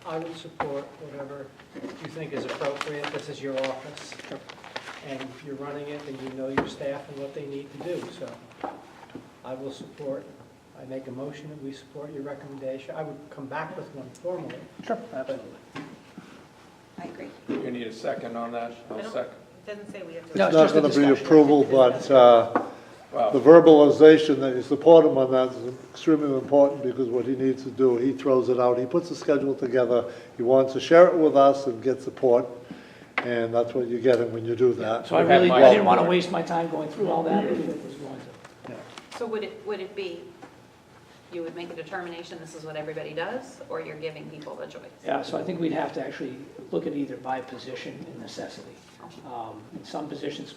I would support whatever you think is appropriate. This is your office. And you're running it, and you know your staff and what they need to do. So I will support, I make a motion that we support your recommendation. I would come back with one formally. Sure, absolutely. I agree. You need a second on that? I'll second. It doesn't say we have to. It's No, it's not just a going to be discussion. approval, but Well, the verbalization that you support him on that is extremely important because what he needs to do, he throws it out, he puts a schedule together, he wants to share it with us and get support, and that's what you're getting when you do that. So I really didn't want to waste my time going through all that. So would it be, you would make a determination, this is what everybody does, or you're giving people the choice? Yeah, so I think we'd have to actually look at either by position and necessity. In some positions,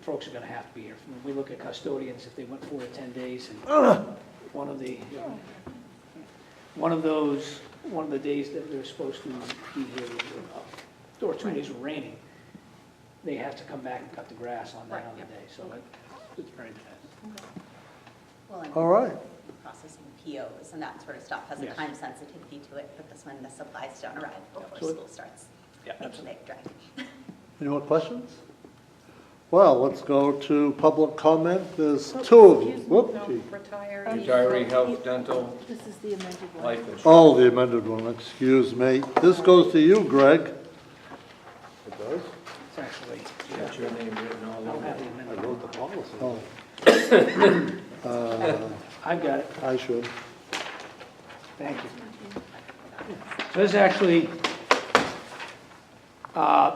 folks are going to have to be here. When we look at custodians, if they went 4 to 10 days, and one of the days that they're supposed to be here, or 2 days were raining, they have to come back and cut the grass on that other day. So it's very dependent. Well, and All right. processing POs and that sort of stuff has a Yes. time sensitivity to it, because when the supplies don't arrive before So it- school starts, Yeah, it's a big drag. Any more questions? Well, let's go to public comment. There's 2 of you. Whoop, gee. retiree health, dental, This is the amended one. life insurance. Oh, the amended one, excuse me. This goes to you, Greg. It does? It's actually, Got your name written all I don't over have it. the amendment. I wrote the policy. Oh. I've got it. I should. Thank you. So this is actually,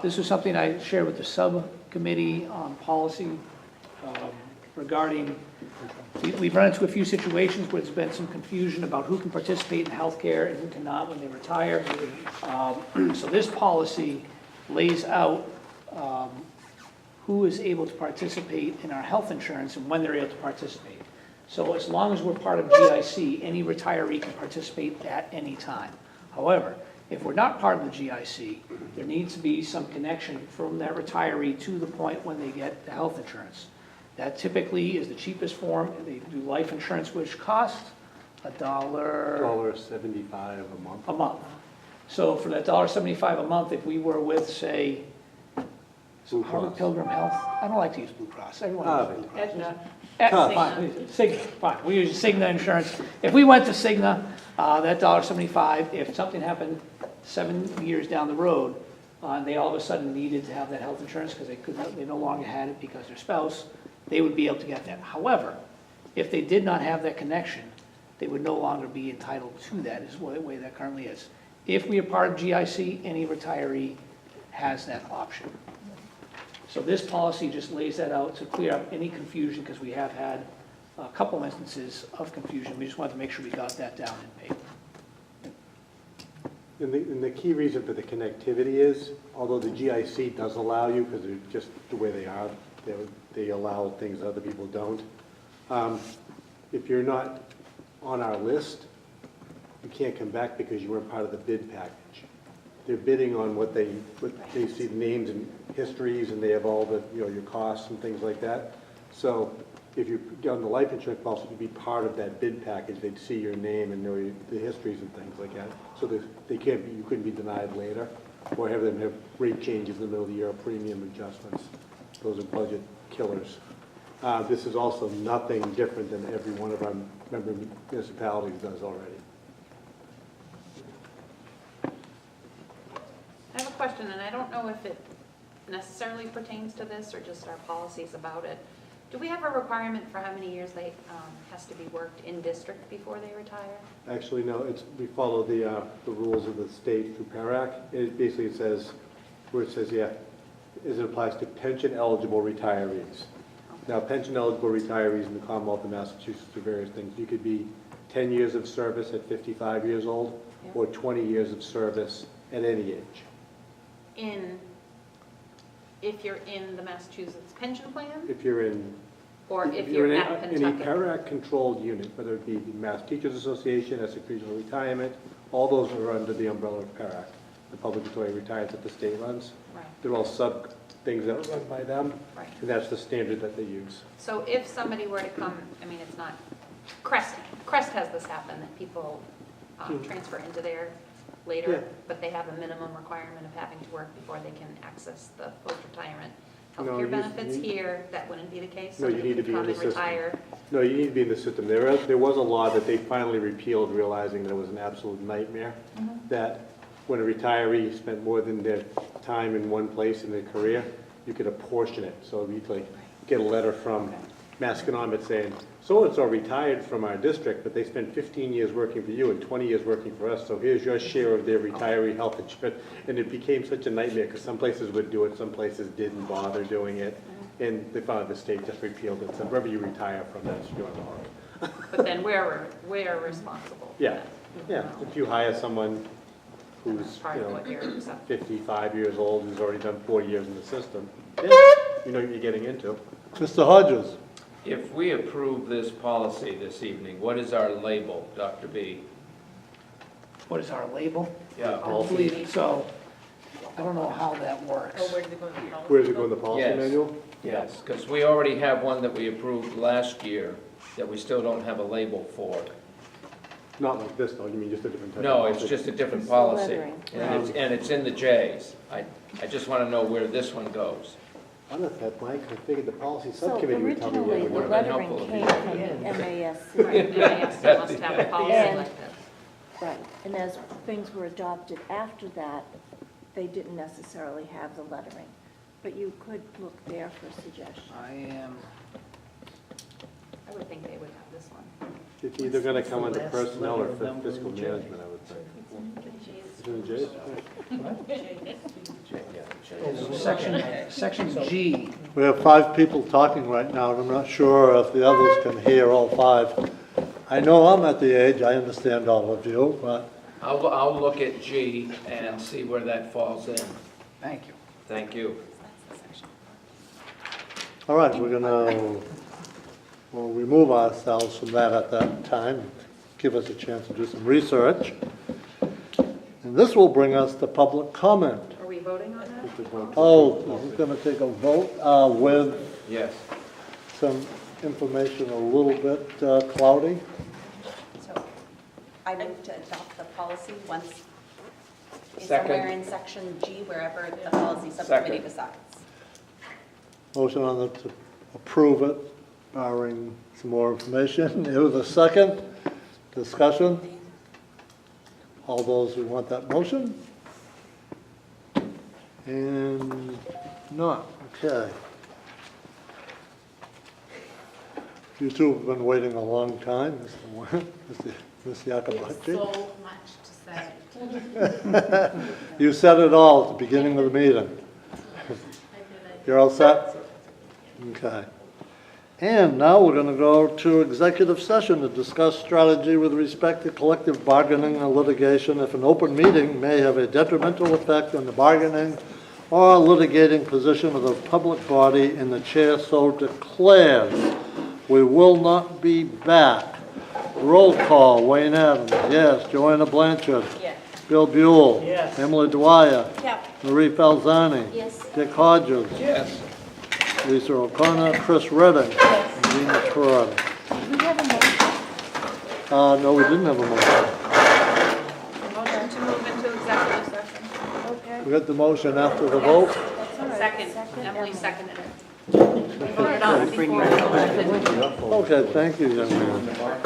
this is something I shared with the subcommittee on policy regarding We've run into a few situations where there's been some confusion about who can participate in healthcare and who cannot when they retire. So this policy lays out who is able to participate in our health insurance and when they're able to participate. So as long as we're part of GIC, any retiree can participate at any time. However, if we're not part of the GIC, there needs to be some connection from that retiree to the point when they get the health insurance. That typically is the cheapest form. They do life insurance, which costs $1.75 a month. a month. So for that $1.75 a month, if we were with, say, Blue Harvard Cross. Pilgrim Health, I don't like to use Blue Cross. Everyone uses Blue Cross. Aetna. Fine, Cigna, fine, we use Cigna insurance. If we went to Cigna, that $1.75, if something happened 7 years down the road, and they all of a sudden needed to have that health insurance because they no longer had it because their spouse, they would be able to get that. However, if they did not have that connection, they would no longer be entitled to that, is the way that currently is. If we are part of GIC, any retiree has that option. So this policy just lays that out to clear up any confusion, because we have had a couple instances of confusion. We just wanted to make sure we got that down in paper. And the key reason for the connectivity is, although the GIC does allow you, because they're just the way they are, they allow things other people don't. If you're not on our list, you can't come back because you weren't part of the bid package. They're bidding on what they see the names and histories, and they have all the, your costs and things like that. So if you're on the life insurance policy, you'd be part of that bid package. They'd see your name and know the histories and things like that. So you couldn't be denied later, or have them have rate changes in the middle of the year, or premium adjustments. Those are budget killers. This is also nothing different than every one of our member municipalities does already. I have a question, and I don't know if it necessarily pertains to this or just our policies about it. Do we have a requirement for how many years they has to be worked in district before they retire? Actually, no. We follow the rules of the state through PARAC. It says, as it applies to pension-eligible retirees. Now, pension-eligible retirees in the Commonwealth of Massachusetts are various things. You could be 10 years of service at 55 years old, or 20 years of service at any age. If you're in the Massachusetts pension plan? If you're in... Or if you're at any Pentucket? PARAC-controlled unit, whether it be the Mass Teachers Association, Essex Regional Retirement, all those are under the umbrella of PARAC, the public employee retirement that the state runs. Right. They're all sub-things that are run by them, Right. and that's the standard that they use. So if somebody were to come, I mean, it's not, Crest has this happen, that people transfer into there later, Yeah. but they have a minimum requirement of having to work before they can access the post-retirement No, healthcare you- benefits here. That wouldn't be the case? No, you Somebody need to could be in come the and system. retire. No, you need to be in the system. There was a law that they finally repealed, realizing that it was an absolute nightmare, that when a retiree spent more than their time in one place in their career, you could apportion it. So you'd get a letter from Masconomet saying, so-and-so retired from our district, but they spent 15 years working for you and 20 years working for us, so here's your share of their retiree health insurance. And it became such a nightmare, because some places would do it, some places didn't bother doing it. And they found the state just repealed it, so wherever you retire from, that's your law. But then we're responsible for Yeah, that. yeah. If you hire someone who's, part of what you're accepting. 55 years old, who's already done 4 years in the system, yeah, you know what you're getting into. Mr. Hodges? If we approve this policy this evening, what is our label, Dr. B? What is our label? Yeah. I believe, so, I don't know how that works. Oh, where does it go in the policy? Where does it go in the policy Yes. manual? Yes, because we already have one that we approved last year that we still don't have a label for. Not like this, though. You mean just a different type of No, policy? it's just a different It's the policy. lettering. And it's in the J's. I just want to know where this one goes. I don't know if that, Mike. I figured the policy So subcommittee would tell me. originally, that the would been lettering helpful if came you from did. the MASC. Right, MASC must have a policy And- like this. Right, and as things were adopted after that, they didn't necessarily have the lettering. But you could look there for suggestions. I would think they would have this one. It's either going to come under last personnel or letter of them fiscal was in J. management, I would think. It's in the J's? Right. Section G We have 5 people talking right now, and I'm not sure if the others can hear all 5. I know I'm at the age, I understand all of you, but I'll look at G and see where that falls in. Thank you. Thank you. all right, we're gonna, we'll remove ourselves from that at that time, give us a chance to do some research. And this will bring us to public comment. Are we voting on that? Oh, we're gonna take a vote with Yes. some information a little bit cloudy. So I move to adopt the policy once, it's Second. somewhere in section G, wherever the policy subcommittee Second. decides. Motion on the, to approve it, barring some more information. It was a second. Discussion. All those who want that motion? And not, okay. You two have been waiting a long time, Ms. Yakabachi. So much to say. You said it all at the beginning of the meeting. You're all set? Okay. And now we're going to go to executive session to discuss strategy with respect to collective bargaining and litigation if an open meeting may have a detrimental effect on the bargaining or litigating position of the public body and the chair so declares. We will not be back. Roll call, Wayne Adams, yes. Joanna Blanchard. Yes. Bill Buell. Yes. Emily Dwyer. Yep. Marie Falzani. Yes. Dick Hodges. Yes. Lisa O'Connor, Chris Redding. And Gina Torada. We have a motion. No, we didn't have a motion. Motion to move into executive session. Okay. We got the motion after the vote. That's all right. Second, Second, Emily Emily. seconded it. We voted on it before. Okay, thank you, young man.